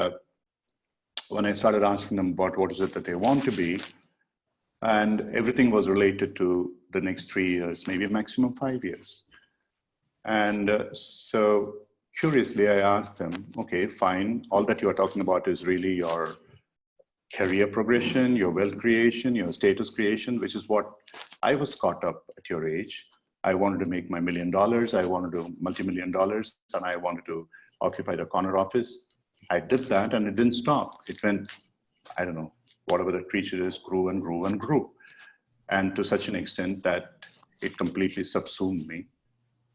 when I started asking them about what is it that they want to be, and everything was related to the next 3 years, maybe maximum 5 years. And so curiously, I asked them, okay, fine, all that you are talking about is really your career progression, your wealth creation, your status creation, which is what I was caught up at your age. I wanted to make my $1 million, I wanted to multi-million dollars, and I wanted to occupy the corner office. I did that and it didn't stop. It went, I don't know, whatever the creature is, grew and grew and grew. And to such an extent that it completely subsumed me.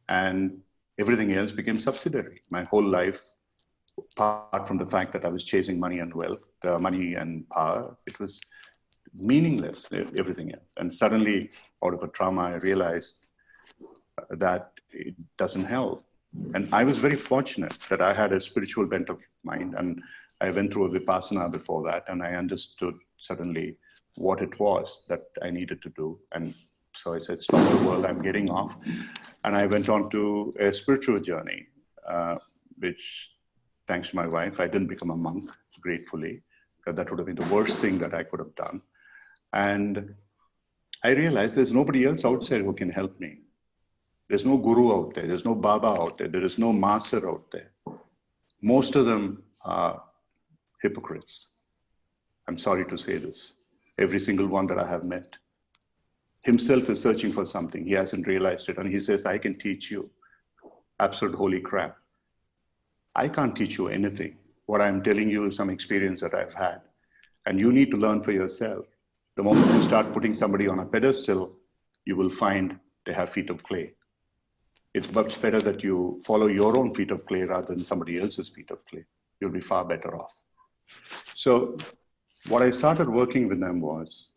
And everything else became subsidiary. My whole life, apart from the fact that I was chasing money and wealth, money and power, it was meaningless, everything else. And suddenly, out of a trauma, I realized that it doesn't help. And I was very fortunate that I had a spiritual bent of mind, and I went through a Vipassana before that, and I understood suddenly what it was that I needed to do. And so I said, stop the world, I'm getting off. And I went on to a spiritual journey, which, thanks to my wife, I didn't become a monk, gratefully, because that would have been the worst thing that I could have done. And I realized there's nobody else outside who can help me. There's no guru out there. There's no Baba out there. There is no master out there. Most of them are hypocrites. I'm sorry to say this. Every single one that I have met himself is searching for something. He hasn't realized it. And he says, I can teach you. Absolute holy crap. I can't teach you anything. What I'm telling you is some experience that I've had. And you need to learn for yourself. The moment you start putting somebody on a pedestal, you will find they have feet of clay. It's much better that you follow your own feet of clay rather than somebody else's feet of clay. You'll be far better off. So what I started working with them was,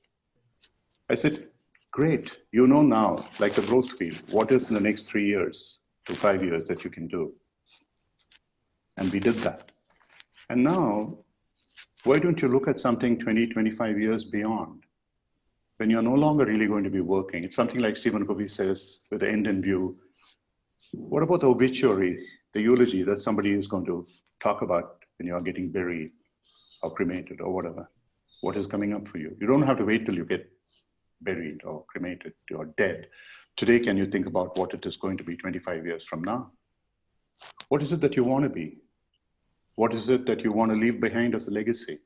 I said, great, you know now, like a growth wheel, what is in the next 3 years to 5 years that you can do? And we did that. And now, why don't you look at something 20, 25 years beyond? When you're no longer really going to be working, it's something like Stephen Covey says, with the end in view. What about the obituary, the eulogy that somebody is going to talk about when you're getting buried or cremated or whatever? What is coming up for you? You don't have to wait till you get buried or cremated or dead. Today, can you think about what it is going to be 25 years from now? What is it that you want to be? What is it that you want to leave behind as a legacy?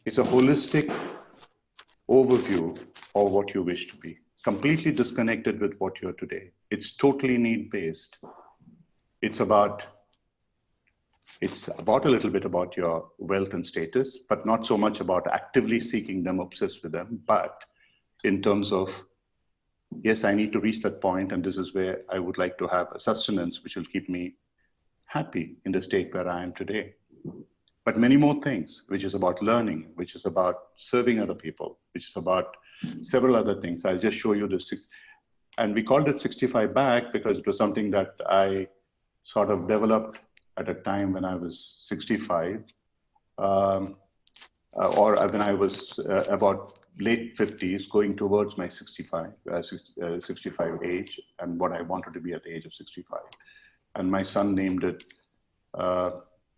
It's a holistic overview of what you wish to be, completely disconnected with what you're today. It's totally need-based. It's about a little bit about your wealth and status, but not so much about actively seeking them, obsessed with them, but in terms of, yes, I need to reach that point, and this is where I would like to have a sustenance which will keep me happy in the state where I am today. But many more things, which is about learning, which is about serving other people, which is about several other things. I'll just show you this. And we called it 65 back because it was something that I sort of developed at a time when I was 65, or when I was about late 50s, going towards my 65 age, and what I wanted to be at the age of 65. And my son named it,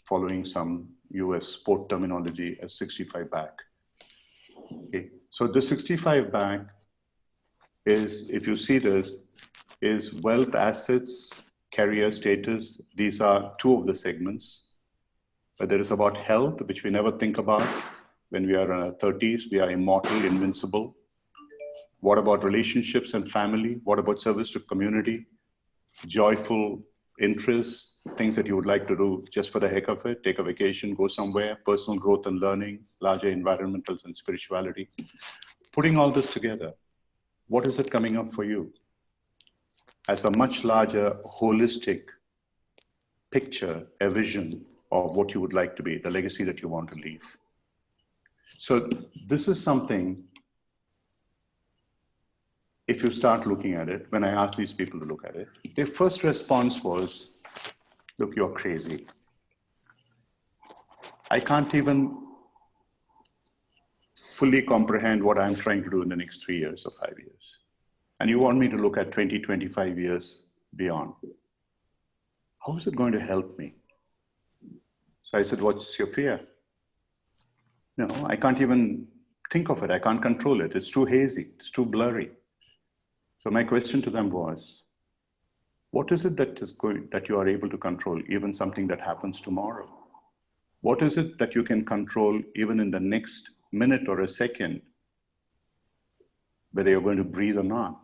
following some US sport terminology, as 65 back. Okay. So the 65 back is, if you see this, is wealth, assets, career status. These are two of the segments. But there is about health, which we never think about. When we are in our 30s, we are immortal, invincible. What about relationships and family? What about service to community? Joyful, interests, things that you would like to do just for the heck of it, take a vacation, go somewhere, personal growth and learning, larger environmentals and spirituality. Putting all this together, what is it coming up for you as a much larger, holistic picture, a vision of what you would like to be, the legacy that you want to leave? So this is something, if you start looking at it, when I asked these people to look at it, their first response was, look, you're crazy. I can't even fully comprehend what I'm trying to do in the next 3 years or 5 years. And you want me to look at 20, 25 years beyond. How is it going to help me? So I said, what's your fear? No, I can't even think of it. I can't control it. It's too hazy. It's too blurry. So my question to them was, what is it that you are able to control, even something that happens tomorrow? What is it that you can control even in the next minute or a second, whether you're going to breathe or not?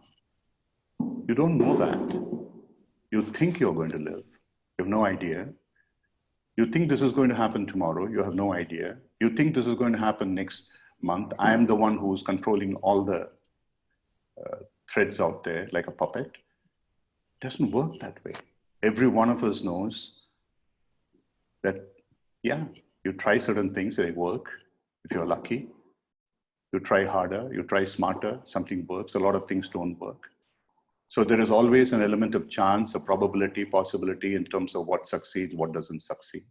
You don't know that. You think you're going to live. You have no idea. You think this is going to happen tomorrow. You have no idea. You think this is going to happen next month. I am the one who's controlling all the threads out there like a puppet. It doesn't work that way. Every one of us knows that, yeah, you try certain things, they work, if you're lucky. You try harder, you try smarter, something works. A lot of things don't work. So there is always an element of chance, a probability, possibility in terms of what succeeds, what doesn't succeed.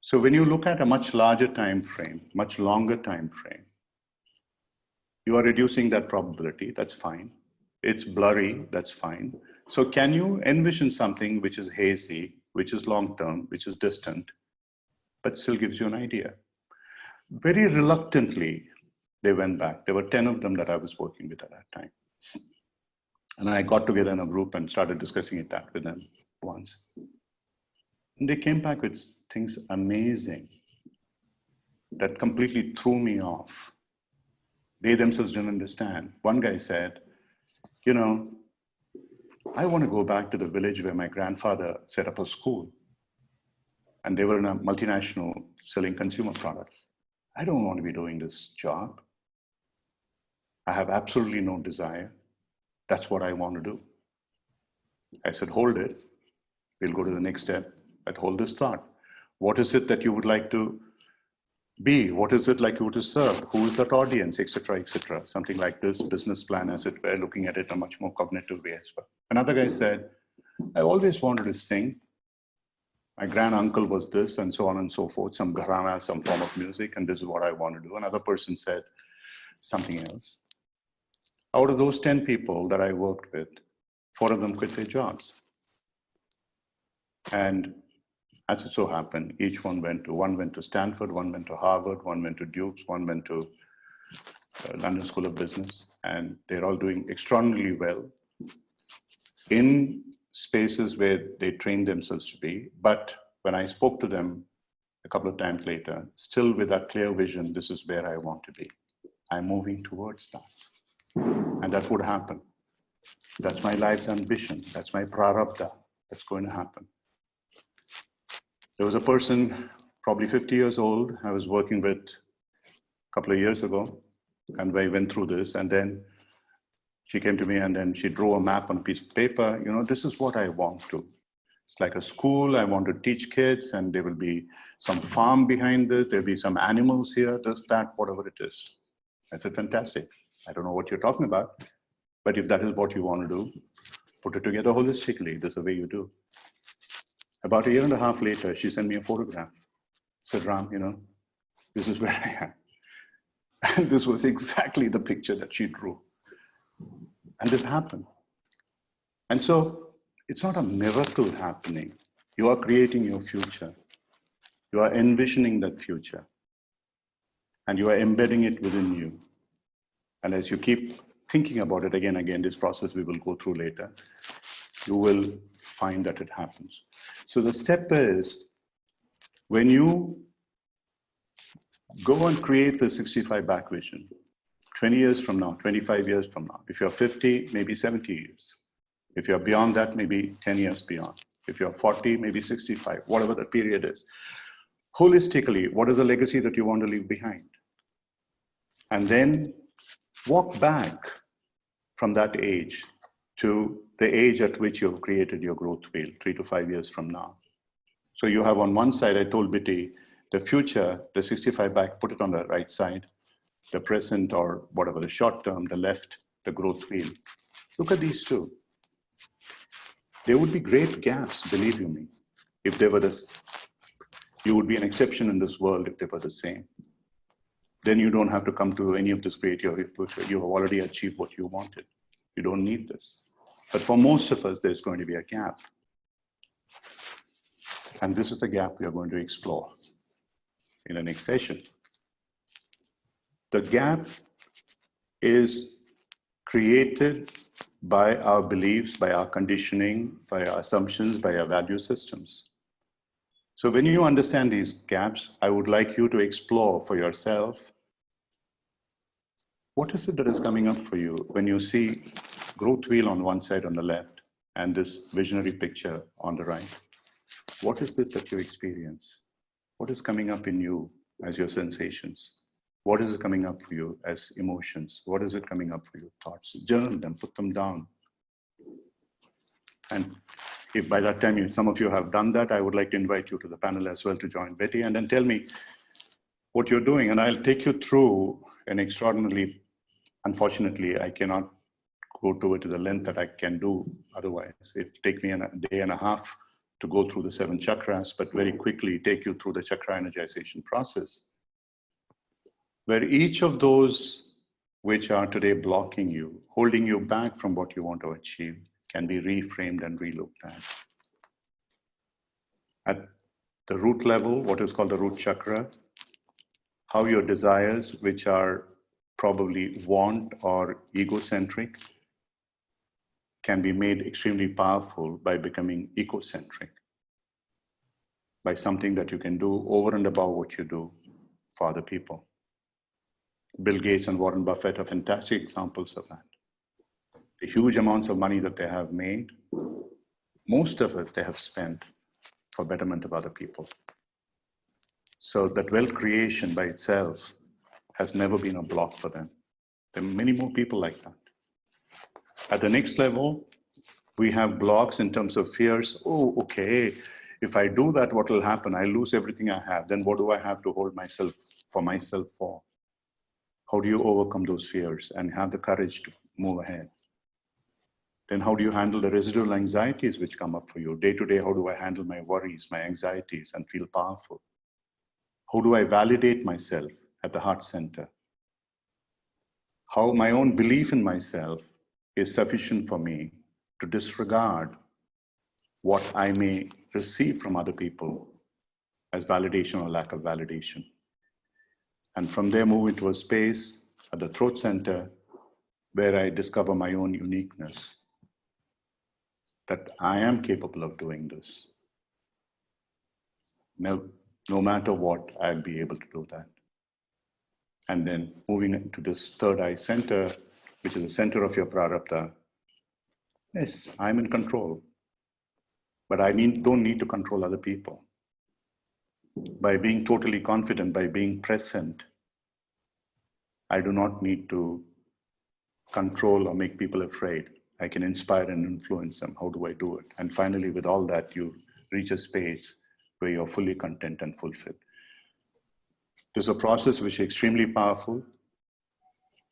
So when you look at a much larger time frame, much longer time frame, you are reducing that probability, that's fine. It's blurry, that's fine. So can you envision something which is hazy, which is long-term, which is distant, but still gives you an idea? Very reluctantly, they went back. There were 10 of them that I was working with at that time. And I got together in a group and started discussing it that with them once. And they came back with things amazing that completely threw me off. They themselves didn't understand. One guy said, you know, I want to go back to the village where my grandfather set up a school. And they were in a multinational selling consumer products. I don't want to be doing this job. I have absolutely no desire. That's what I want to do. I said, hold it. We'll go to the next step. But hold this thought. What is it that you would like to be? What is it like you to serve? Who is that audience, etc., etc. Something like this, business plan, as it were, looking at it in a much more cognitive way as well. Another guy said, I always wanted to sing. My granduncle was this, and so on and so forth, some gharana, some form of music, and this is what I want to do. Another person said something else. Out of those 10 people that I worked with, 4 of them quit their jobs. And as it so happened, each one went to Stanford, one went to Harvard, one went to Duke's, one went to London School of Business, and they're all doing extraordinarily well in spaces where they trained themselves to be. But when I spoke to them a couple of times later, still with that clear vision, this is where I want to be. I'm moving towards that. And that would happen. That's my life's ambition. That's my prarabdha. That's going to happen. There was a person, probably 50 years old, I was working with a couple of years ago, and we went through this, and then she came to me and then she drew a map on a piece of paper. You know, this is what I want to. It's like a school. I want to teach kids, and there will be some farm behind this. There'll be some animals here, this, that, whatever it is. I said, fantastic. I don't know what you're talking about, but if that is what you want to do, put it together holistically. This is the way you do. About 1.5 years later, she sent me a photograph. Said, Ram, you know, this is where I am. And this was exactly the picture that she drew. And this happened. And so it's not a miracle happening. You are creating your future. You are envisioning that future. And you are embedding it within you. And as you keep thinking about it again, this process we will go through later, you will find that it happens. So the step is, when you go and create the 65 back vision, 20 years from now, 25 years from now, if you're 50, maybe 70 years, If you're beyond that, maybe 10 years beyond. If you're 40, maybe 65, whatever the period is. Holistically, what is the legacy that you want to leave behind? And then walk back from that age to the age at which you've created your growth wheel, 3 to 5 years from now. So you have on one side, I told Bitty, the future, the 65 back, put it on the right side, the present or whatever, the short term, the left, the growth wheel. Look at these two. There would be great gaps, believe you me, if they were this. You would be an exception in this world if they were the same. Then you don't have to come to any of this great. You have already achieved what you wanted. You don't need this. But for most of us, there's going to be a gap. And this is the gap we are going to explore in the next session. The gap is created by our beliefs, by our conditioning, by our assumptions, by our value systems. So when you understand these gaps, I would like you to explore for yourself, what is it that is coming up for you when you see growth wheel on one side on the left and this visionary picture on the right? What is it that you experience? What is coming up in you as your sensations? What is it coming up for you as emotions? What is it coming up for you? Thoughts. Journal them, put them down. And if by that time some of you have done that, I would like to invite you to the panel as well to join Betty and then tell me what you're doing. And I'll take you through an extraordinarily, unfortunately, I cannot go to it to the length that I can do otherwise. It take me a day and a half to go through the 7 chakras, but very quickly take you through the chakra energization process, where each of those which are today blocking you, holding you back from what you want to achieve, can be reframed and relooked at. At the root level, what is called the root chakra, how your desires, which are probably want or egocentric, can be made extremely powerful by becoming ecocentric, by something that you can do over and above what you do for other people. Bill Gates and Warren Buffett are fantastic examples of that. The huge amounts of money that they have made, most of it they have spent for betterment of other people. So that wealth creation by itself has never been a block for them. There are many more people like that. At the next level, we have blocks in terms of fears. Oh, okay, if I do that, what will happen? I lose everything I have. Then what do I have to hold myself for? How do you overcome those fears and have the courage to move ahead? Then how do you handle the residual anxieties which come up for you? Day to day, how do I handle my worries, my anxieties, and feel powerful? How do I validate myself at the heart center? How my own belief in myself is sufficient for me to disregard what I may receive from other people as validation or lack of validation. And from there, move into a space at the throat center where I discover my own uniqueness, that I am capable of doing this. No matter what, I'll be able to do that. And then moving into this third eye center, which is the center of your prarabdha. Yes, I'm in control, but I don't need to control other people. By being totally confident, by being present, I do not need to control or make people afraid. I can inspire and influence them. How do I do it? And finally, with all that, you reach a space where you're fully content and fulfilled. There's a process which is extremely powerful.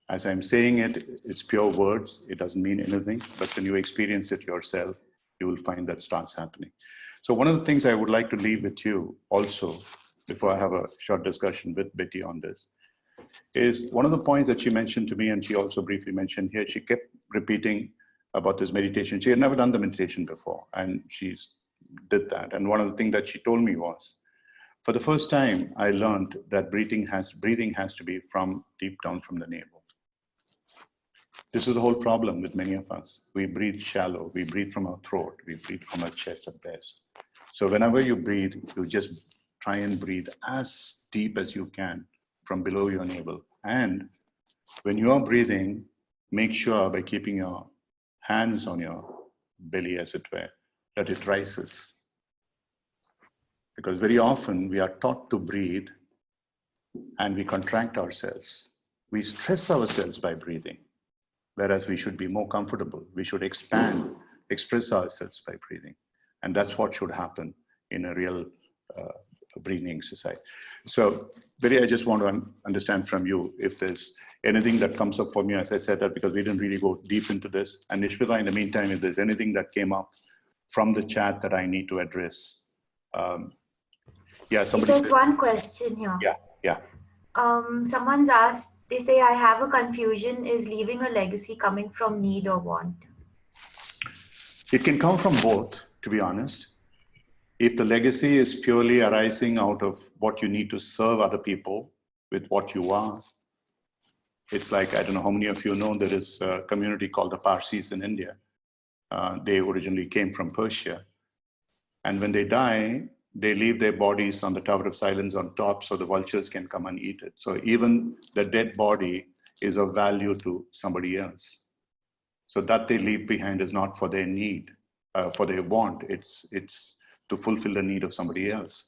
As I'm saying it, it's pure words. It doesn't mean anything, but when you experience it yourself, you will find that starts happening. So one of the things I would like to leave with you also, before I have a short discussion with Betty on this, is one of the points that she mentioned to me, and she also briefly mentioned here, she kept repeating about this meditation. She had never done the meditation before, and she did that. And one of the things that she told me was, for the first time, I learned that breathing has to be from deep down from the navel. This is the whole problem with many of us. We breathe shallow. We breathe from our throat. We breathe from our chest at best. So whenever you breathe, you just try and breathe as deep as you can from below your navel. And when you are breathing, make sure by keeping your hands on your belly, as it were, that it rises. Because very often we are taught to breathe and we contract ourselves. We stress ourselves by breathing, whereas we should be more comfortable. We should expand, express ourselves by breathing. And that's what should happen in a real breathing exercise. So, Billy, I just want to understand from you if there's anything that comes up for me, as I said that because we didn't really go deep into this. And Nishmita, in the meantime, if there's anything that came up from the chat that I need to address. Yeah, somebody There's said, one question here. Yeah. Someone's asked, they say, I have a confusion. Is leaving a legacy coming from need or want? It can come from both, to be honest. If the legacy is purely arising out of what you need to serve other people with what you are, it's like, I don't know how many of you know, there is a community called the Parsis in India. They originally came from Persia. And when they die, they leave their bodies on the Tower of Silence on top so the vultures can come and eat it. So even the dead body is of value to somebody else. So that they leave behind is not for their need, for their want. It's to fulfill the need of somebody else.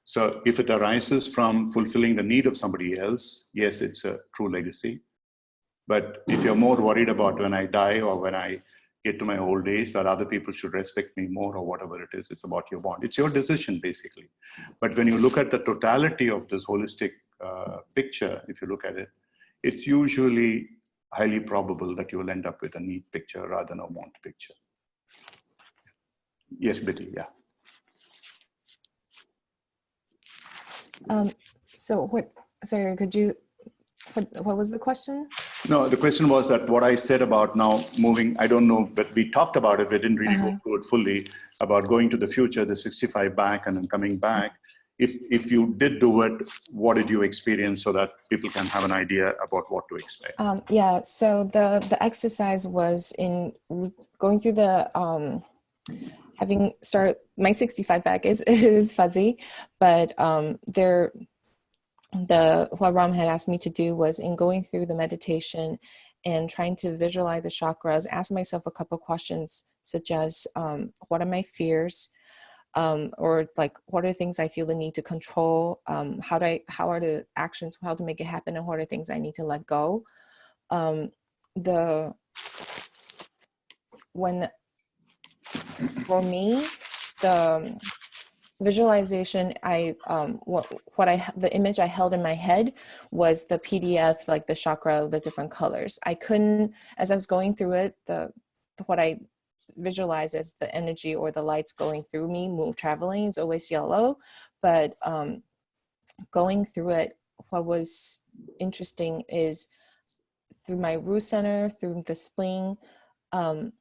So if it arises from fulfilling the need of somebody else, yes, it's a true legacy. But if you're more worried about when I die or when I get to my old age that other people should respect me more or whatever it is, it's about your want. It's your decision, basically. But when you look at the totality of this holistic picture, if you look at it, it's usually highly probable that you will end up with a need picture rather than a want picture. Yes, Betty, yeah. So sorry, what was the question? No, the question was that what I said about now moving, I don't know, but we talked about it, we didn't really go through it fully, about going to the future, the 65 back and then coming back. If you did do it, what did you experience so that people can have an idea about what to expect? Yeah, so the exercise was in going through the, having started, my 65 back is fuzzy, but what Ram had asked me to do was in going through the meditation and trying to visualize the chakras, ask myself a couple questions such as, what are my fears? Or like, what are things I feel the need to control? How are the actions, how to make it happen? And what are things I need to let go? For me, the visualization, the image I held in my head was the PDF, like the chakra, the different colors. I couldn't, as I was going through it, what I visualize as the energy or the lights going through me, traveling is always yellow. But going through it, what was interesting is through my root center, through the spleen, and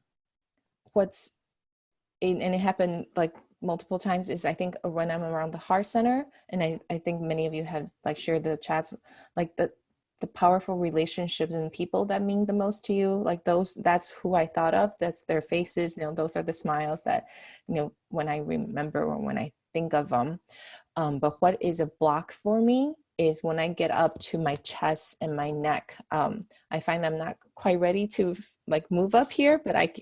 it happened like multiple times, is I think when I'm around the heart center, and I think many of you have like shared the chats, like the powerful relationships and people that mean the most to you, like that's who I thought of. That's their faces, those are the smiles that, when I remember or when I think of them. But what is a block for me is when I get up to my chest and my neck. I find I'm not quite ready to like move up here, but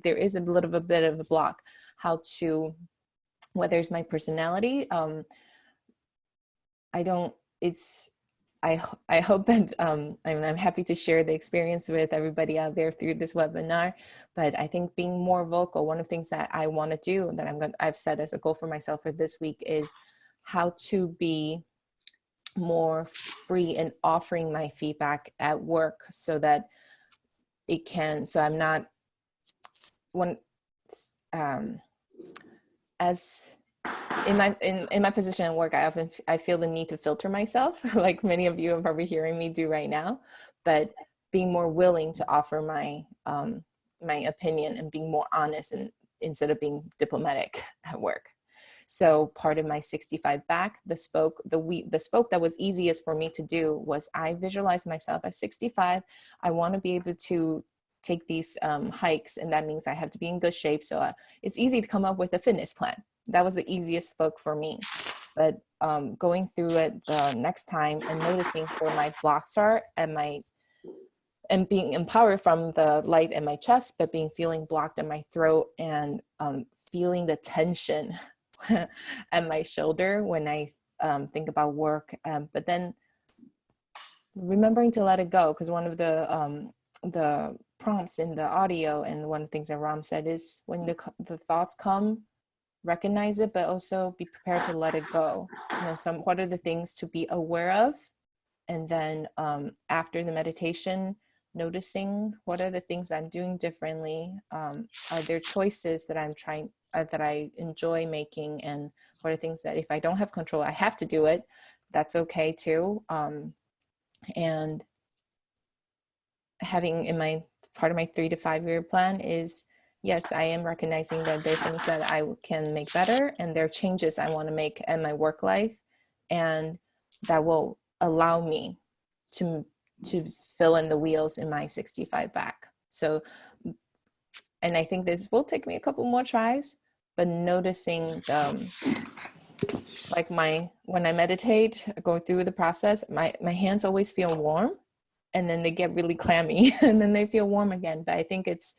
there is a little bit of a block. Whether it's my personality, I hope that I'm happy to share the experience with everybody out there through this webinar. But I think being more vocal, one of the things that I want to do, that I've set as a goal for myself for this week, is how to be more free in offering my feedback at work, so that I'm not as in my position at work, I feel the need to filter myself, like many of you are probably hearing me do right now, but being more willing to offer my my opinion and being more honest, and instead of being diplomatic at work. So part of my 65 back, the spoke that was easiest for me to do was I visualized myself at 65. I want to be able to take these hikes, and that means I have to be in good shape. So it's easy to come up with a fitness plan. That was the easiest spoke for me. But going through it the next time and noticing where my blocks are and and being empowered from the light in my chest, but feeling blocked in my throat, and feeling the tension at my shoulder when I think about work. But then remembering to let it go, because one of the prompts in the audio, and one of the things that Ram said is, when the thoughts come, recognize it, but also be prepared to let it go. What are the things to be aware of, and then after the meditation, noticing what are the things I'm doing differently. Are there choices that I'm trying that I enjoy making, and what are things that if I don't have control, I have to do it. That's okay too. And having in my part of my 3 to 5 year plan is, yes, I am recognizing that there are things that I can make better, and there are changes I want to make in my work life, and that will allow me to fill in the wheels in my 65 back. So, and I think this will take me a couple more tries, but noticing like when I meditate, go through the process, my hands always feel warm, and then they get really clammy, and then they feel warm again. But I think it's,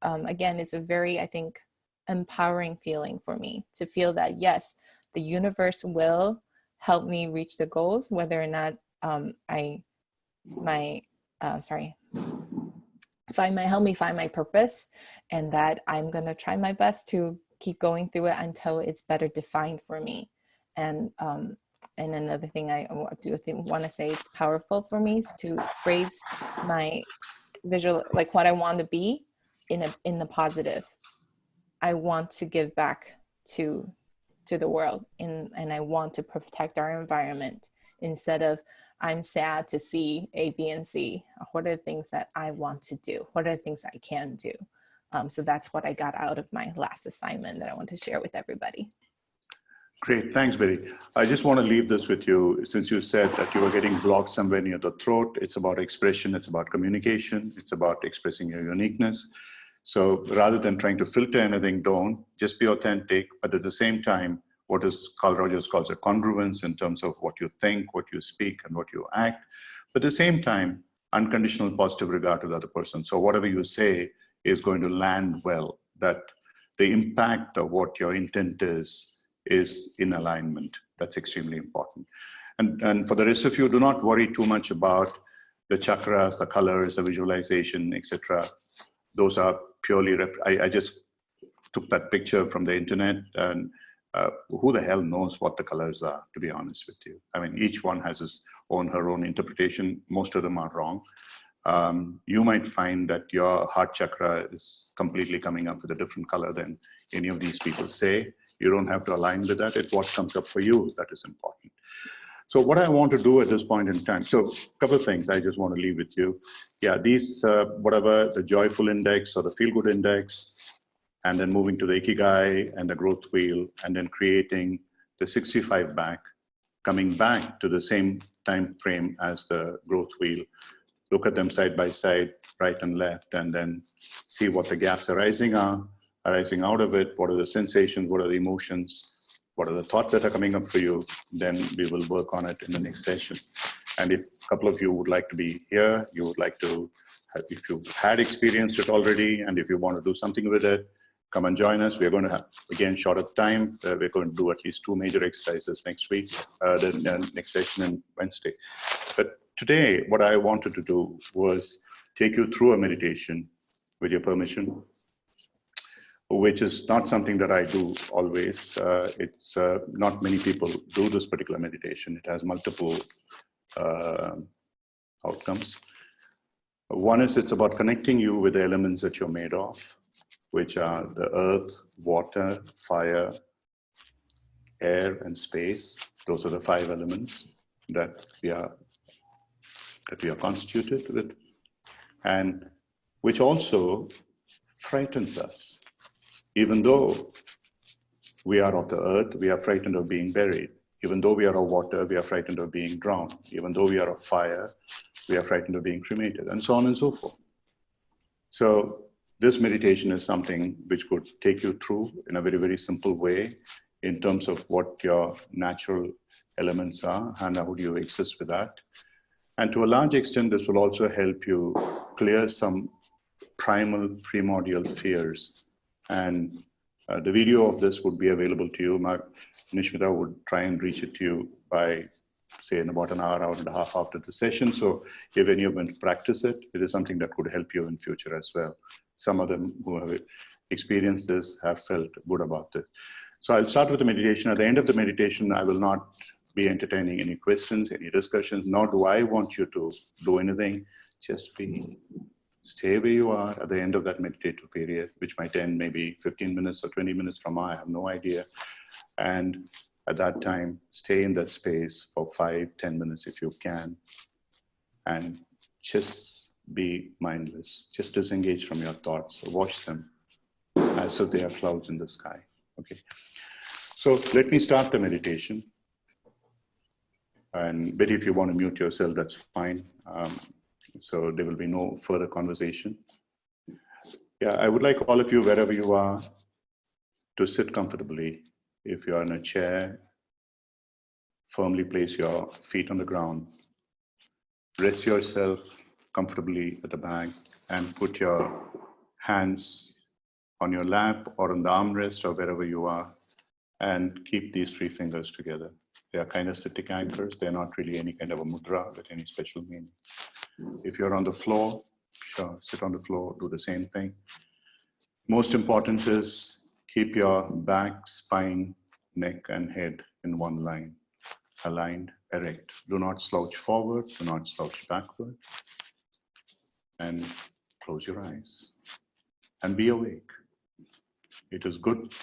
again, it's a very, I think, empowering feeling for me to feel that, yes, the universe will help me reach the goals, whether or not help me find my purpose, and that I'm going to try my best to keep going through it until it's better defined for me. And another thing I do want to say, it's powerful for me is to phrase my visual, like what I want to be in the positive. I want to give back to the world, and I want to protect our environment, instead of I'm sad to see A, B, and C. What are the things that I want to do? What are the things I can do? So that's what I got out of my last assignment that I want to share with everybody. Great, thanks, Betty. I just want to leave this with you, since you said that you were getting blocked somewhere near the throat. It's about expression, it's about communication, it's about expressing your uniqueness. So rather than trying to filter anything, don't, just be authentic, but at the same time, what is Carl Rogers calls a congruence in terms of what you think, what you speak, and what you act. But at the same time, unconditional positive regard to the other person. So whatever you say is going to land well, that the impact of what your intent is in alignment. That's extremely important. And for the rest of you, do not worry too much about the chakras, the colors, the visualization, etc. Those are purely, I just took that picture from the internet, and who the hell knows what the colors are, to be honest with you. I mean, each one has her own interpretation. Most of them are wrong. You might find that your heart chakra is completely coming up with a different color than any of these people say. You don't have to align with that. It's what comes up for you that is important. So what I want to do at this point in time, so a couple of things I just want to leave with you. Yeah, these, whatever, the joyful index or the feel-good index, and then moving to the ikigai and the growth wheel, and then creating the 65 back, coming back to the same time frame as the growth wheel. Look at them side by side, right and left, and then see what the gaps arising out of it. What are the sensations? What are the emotions? What are the thoughts that are coming up for you? Then we will work on it in the next session. And if a couple of you would like to be here, you would like to, if you've had experienced it already, and if you want to do something with it, come and join us. We're going to have, again, short of time, we're going to do at least 2 major exercises next week, the next session on Wednesday. But today, what I wanted to do was take you through a meditation, with your permission, which is not something that I do always. It's not many people do this particular meditation. It has multiple outcomes. One is it's about connecting you with the elements that you're made of, which are the earth, water, fire, air, and space. Those are the 5 elements that we are constituted with, and which also frightens us. Even though we are of the earth, we are frightened of being buried. Even though we are of water, we are frightened of being drowned. Even though we are of fire, we are frightened of being cremated, and so on and so forth. So this meditation is something which could take you through in a very, very simple way in terms of what your natural elements are and how do you exist with that. And to a large extent, this will also help you clear some primal primordial fears. And the video of this would be available to you. Nishmita would try and reach it to you by, say, in about an hour and a half after the session. So if any of them practice it, it is something that could help you in future as well. Some of them who have experienced this have felt good about this. So I'll start with the meditation. At the end of the meditation, I will not be entertaining any questions, any discussions, nor do I want you to do anything. Just be, stay where you are at the end of that meditative period, which might end maybe 15 minutes or 20 minutes from now, I have no idea. And at that time, stay in that space for 5-10 minutes if you can, and just be mindless. Just disengage from your thoughts. Watch them as if they are clouds in the sky. Okay. So let me start the meditation. And Betty, if you want to mute yourself, that's fine. So there will be no further conversation. Yeah, I would like all of you, wherever you are, to sit comfortably. If you are in a chair, firmly place your feet on the ground. Rest yourself comfortably at the back and put your hands on your lap or on the armrest or wherever you are, and keep these 3 fingers together. They are kind of kinetic anchors. They're not really any kind of a mudra with any special meaning. If you're on the floor, sure, sit on the floor, do the same thing. Most important is keep your back, spine, neck, and head in one line, aligned, erect. Do not slouch forward, do not slouch backward. And close your eyes and be awake. It is good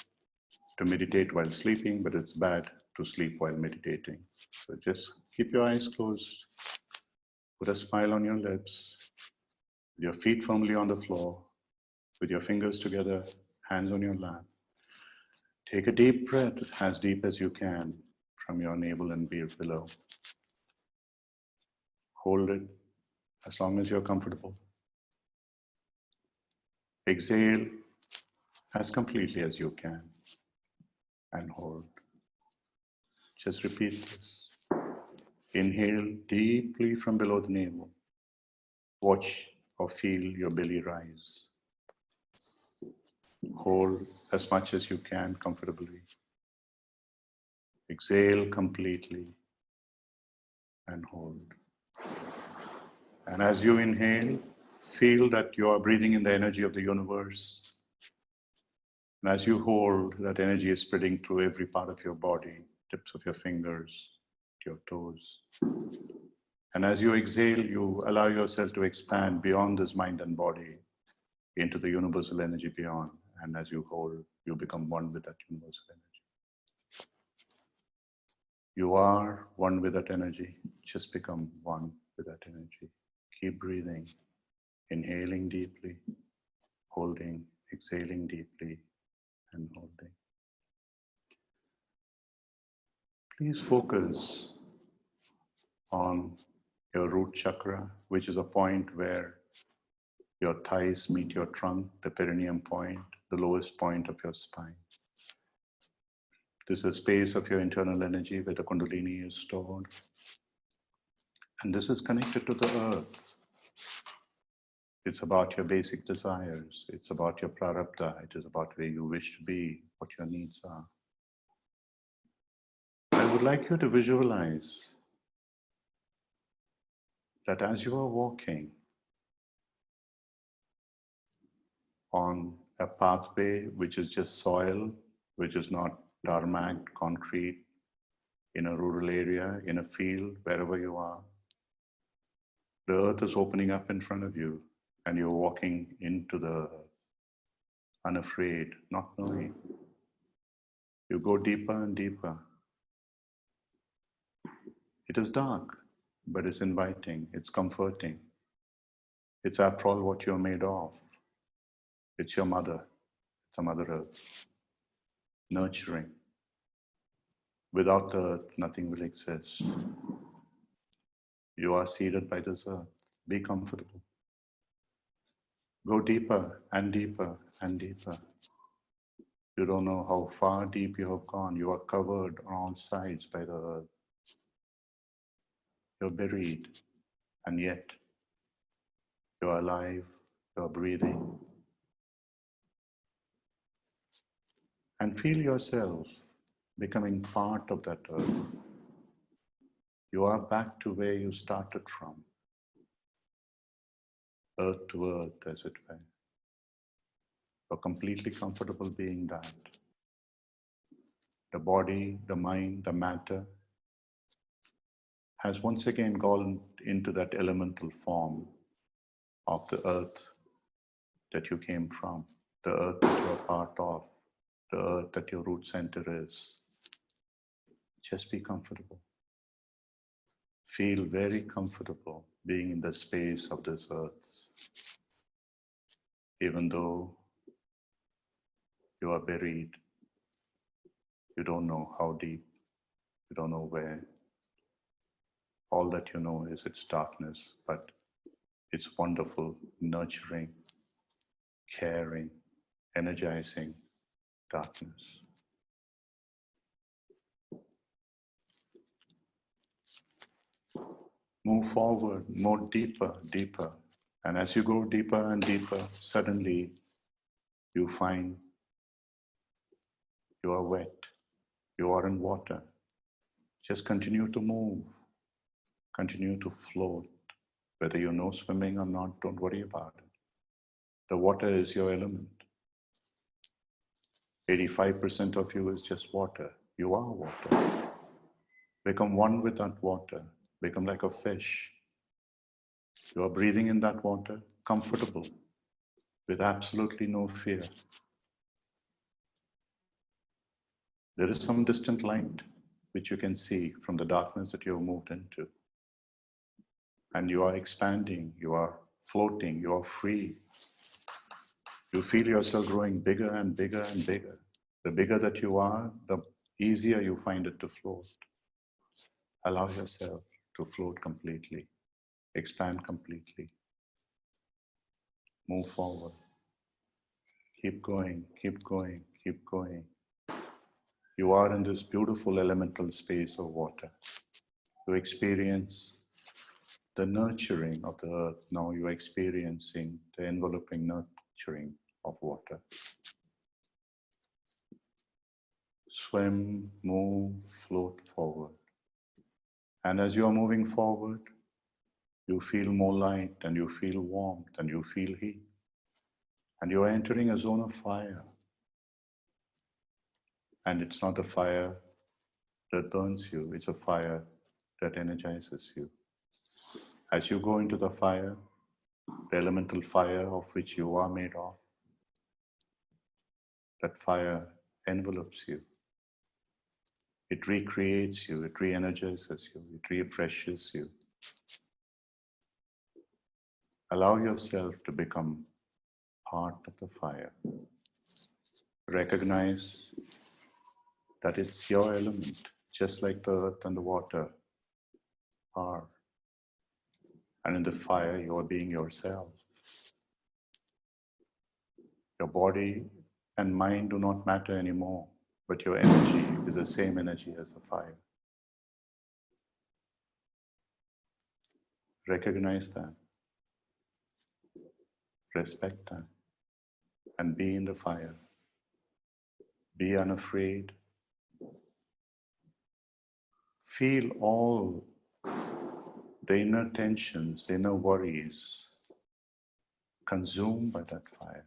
to meditate while sleeping, but it's bad to sleep while meditating. So just keep your eyes closed, put a smile on your lips, with your feet firmly on the floor, with your fingers together, hands on your lap. Take a deep breath, as deep as you can, from your navel and below. Hold it as long as you're comfortable. Exhale as completely as you can, and hold. Just repeat this. Inhale deeply from below the navel. Watch or feel your belly rise. Hold as much as you can comfortably. Exhale completely and hold. And as you inhale, feel that you are breathing in the energy of the universe. And as you hold, that energy is spreading through every part of your body, tips of your fingers, your toes. And as you exhale, you allow yourself to expand beyond this mind and body into the universal energy beyond. And as you hold, you become one with that universal energy. You are one with that energy. Just become one with that energy. Keep breathing, inhaling deeply, holding, exhaling deeply, and holding. Please focus on your root chakra, which is a point where your thighs meet your trunk, the perineum point, the lowest point of your spine. This is a space of your internal energy where the Kundalini is stored. And this is connected to the earth. It's about your basic desires. It's about your prarabdha. It is about where you wish to be, what your needs are. I would like you to visualize that as you are walking on a pathway which is just soil, which is not tarmac, concrete, in a rural area, in a field, wherever you are, the earth is opening up in front of you and you're walking into the earth, unafraid, not knowing. You go deeper and deeper. It is dark, but it's inviting, it's comforting. It's after all what you're made of. It's your mother, it's a Mother Earth, nurturing. Without the earth, nothing will exist. You are seated by this earth. Be comfortable. Go deeper and deeper and deeper. You don't know how far deep you have gone. You are covered on all sides by the earth. You're buried, and yet You're alive, you're breathing. And feel yourself becoming part of that earth. You are back to where you started from. Earth to earth, as it were. You're completely comfortable being that. The body, the mind, the matter has once again gone into that elemental form of the earth that you came from, the earth that you are part of, the earth that your root center is. Just be comfortable. Feel very comfortable being in the space of this earth, even though you are buried. You don't know how deep, you don't know where. All that you know is it's darkness, but it's wonderful, nurturing, caring, energizing darkness. Move forward, more deeper, deeper. And as you go deeper and deeper, suddenly you find you are wet, you are in water. Just continue to move, continue to float. Whether you know swimming or not, don't worry about it. The water is your element. 85% of you is just water. You are water. Become one with that water. Become like a fish. You are breathing in that water, comfortable, with absolutely no fear. There is some distant light which you can see from the darkness that you have moved into. And you are expanding, you are floating, you are free. You feel yourself growing bigger and bigger and bigger. The bigger that you are, the easier you find it to float. Allow yourself to float completely, expand completely. Move forward. Keep going, keep going, keep going. You are in this beautiful elemental space of water. You experience the nurturing of the earth. Now you're experiencing the enveloping nurturing of water. Swim, move, float forward. And as you are moving forward, you feel more light and you feel warmth and you feel heat. And you are entering a zone of fire. And it's not a fire that burns you, it's a fire that energizes you. As you go into the fire, the elemental fire of which you are made of, that fire envelops you. It recreates you, it re-energizes you, it refreshes you. Allow yourself to become part of the fire. Recognize that it's your element, just like the earth and the water are. And in the fire, you are being yourself. Your body and mind do not matter anymore, but your energy is the same energy as the fire. Recognize that, respect that, and be in the fire. Be unafraid. Feel all the inner tensions, the inner worries consumed by that fire.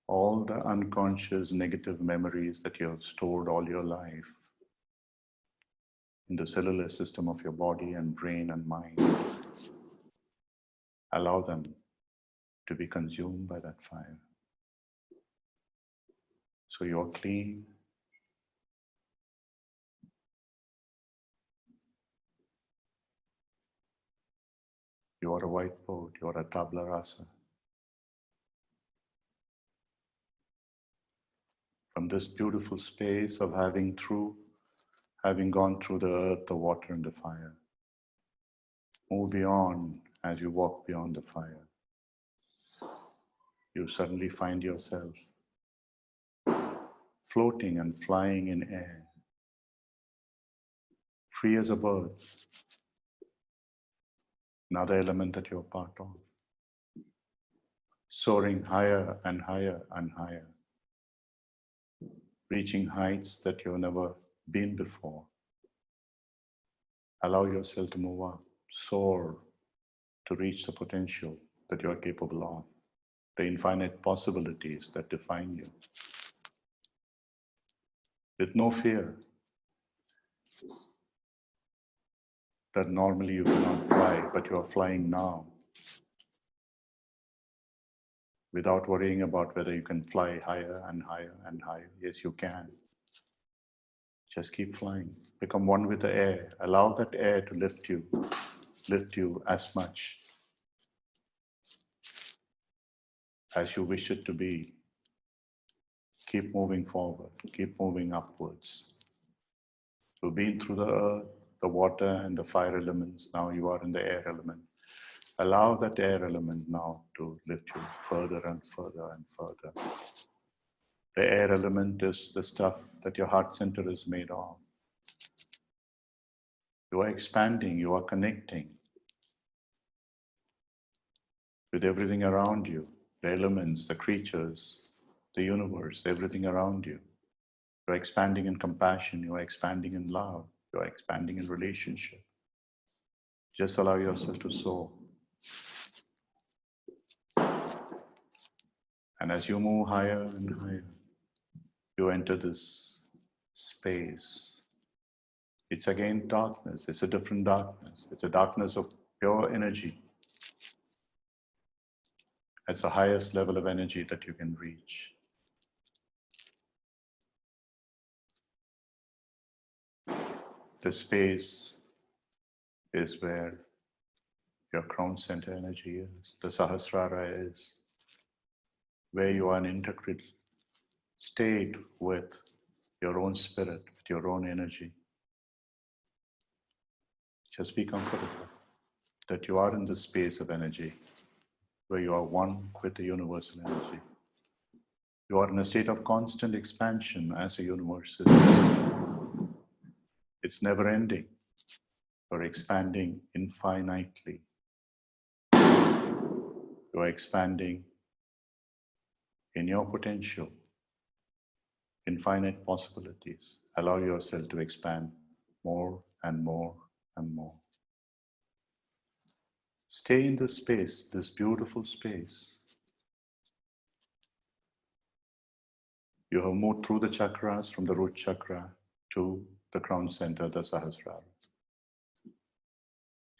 All the unconscious negative memories that you have stored all your life in the cellular system of your body and brain and mind. Allow them to be consumed by that fire. So you're clean. You are a white boat, you are a tabla rasa. From this beautiful space of having gone through the earth, the water, and the fire, move beyond as you walk beyond the fire. You suddenly find yourself floating and flying in air, free as a bird, another element that you're part of, soaring higher and higher and higher, reaching heights that you've never been before. Allow yourself to move up, soar to reach the potential that you are capable of, the infinite possibilities that define you. With no fear that normally you cannot fly, but you are flying now. Without worrying about whether you can fly higher and higher and higher. Yes, you can. Just keep flying. Become one with the air. Allow that air to lift you as much as you wish it to be. Keep moving forward. Keep moving upwards. You've been through the earth, the water, and the fire elements. Now you are in the air element. Allow that air element now to lift you further and further and further. The air element is the stuff that your heart center is made of. You are expanding, you are connecting with everything around you, the elements, the creatures, the universe, everything around you. You are expanding in compassion, you are expanding in love, you are expanding in relationship. Just allow yourself to soar. And as you move higher and higher, you enter this space. It's again darkness. It's a different darkness. It's a darkness of pure energy. It's the highest level of energy that you can reach. The space is where your crown center energy is. The Sahasrara is where you are in integrated state with your own spirit, with your own energy. Just be comfortable that you are in the space of energy where you are one with the universal energy. You are in a state of constant expansion as a universe is. It's never ending. You're expanding infinitely. You're expanding in your potential, infinite possibilities. Allow yourself to expand more and more and more. Stay in this space, this beautiful space. You have moved through the chakras from the root chakra to the crown center, the Sahasrara.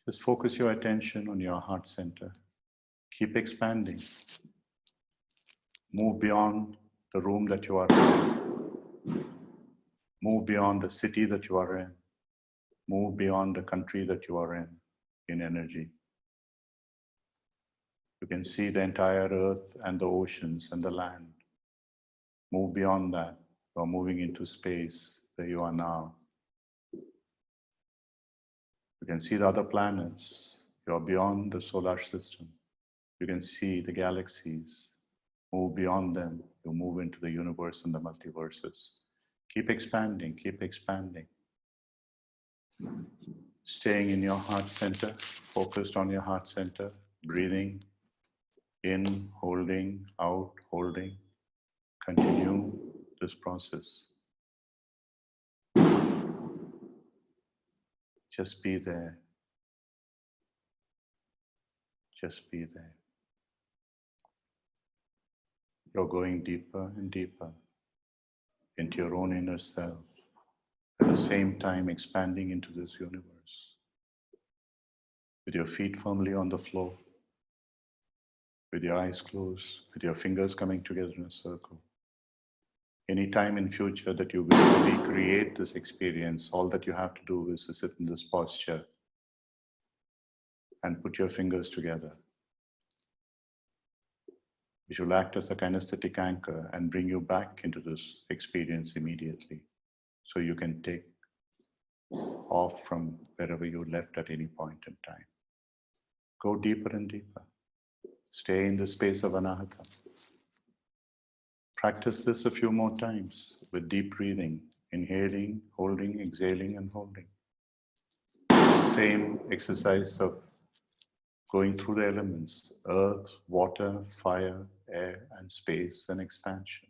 Just focus your attention on your heart center. Keep expanding. Move beyond the room that you are in. Move beyond the city that you are in. Move beyond the country that you are in energy. You can see the entire earth and the oceans and the land. Move beyond that. You are moving into space where you are now. You can see the other planets. You are beyond the solar system. You can see the galaxies. Move beyond them. You move into the universe and the multiverses. Keep expanding, keep expanding. Staying in your heart center, focused on your heart center, breathing in, holding, out, holding. Continue this process. Just be there. Just be there. You're going deeper and deeper into your own inner self, at the same time expanding into this universe. With your feet firmly on the floor, with your eyes closed, with your fingers coming together in a circle. Any time in future that you will recreate this experience, all that you have to do is to sit in this posture and put your fingers together. Which will act as a kinesthetic anchor and bring you back into this experience immediately. So you can take off from wherever you left at any point in time. Go deeper and deeper. Stay in the space of anahata. Practice this a few more times with deep breathing, inhaling, holding, exhaling, and holding. same exercise of going through the elements: earth, water, fire, air, and space, and expansion.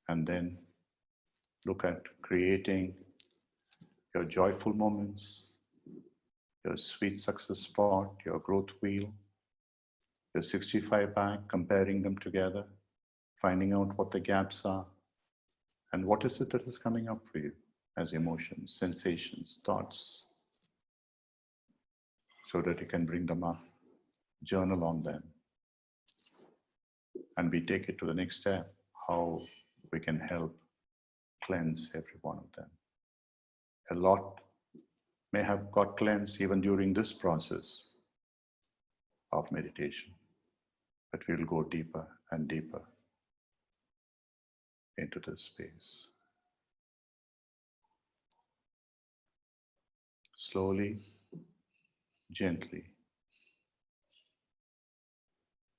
And then look at creating your joyful moments, your sweet success spot, your growth wheel, your 65 pack, comparing them together, finding out what the gaps are, and what is it that is coming up for you as emotions, sensations, thoughts, so that you can bring them up, journal on them, and we take it to the next step, how we can help cleanse every one of them. A lot may have got cleansed even during this process of meditation, but we'll go deeper and deeper into this space. Slowly, gently,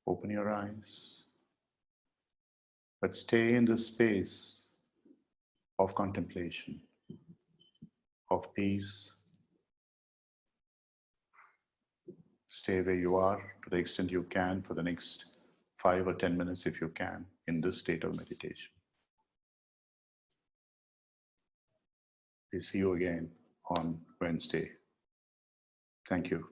open your eyes, but stay in this space of contemplation, of peace. Stay where you are to the extent you can for the next 5 or 10 minutes if you can in this state of meditation. We see you again on Wednesday. Thank you.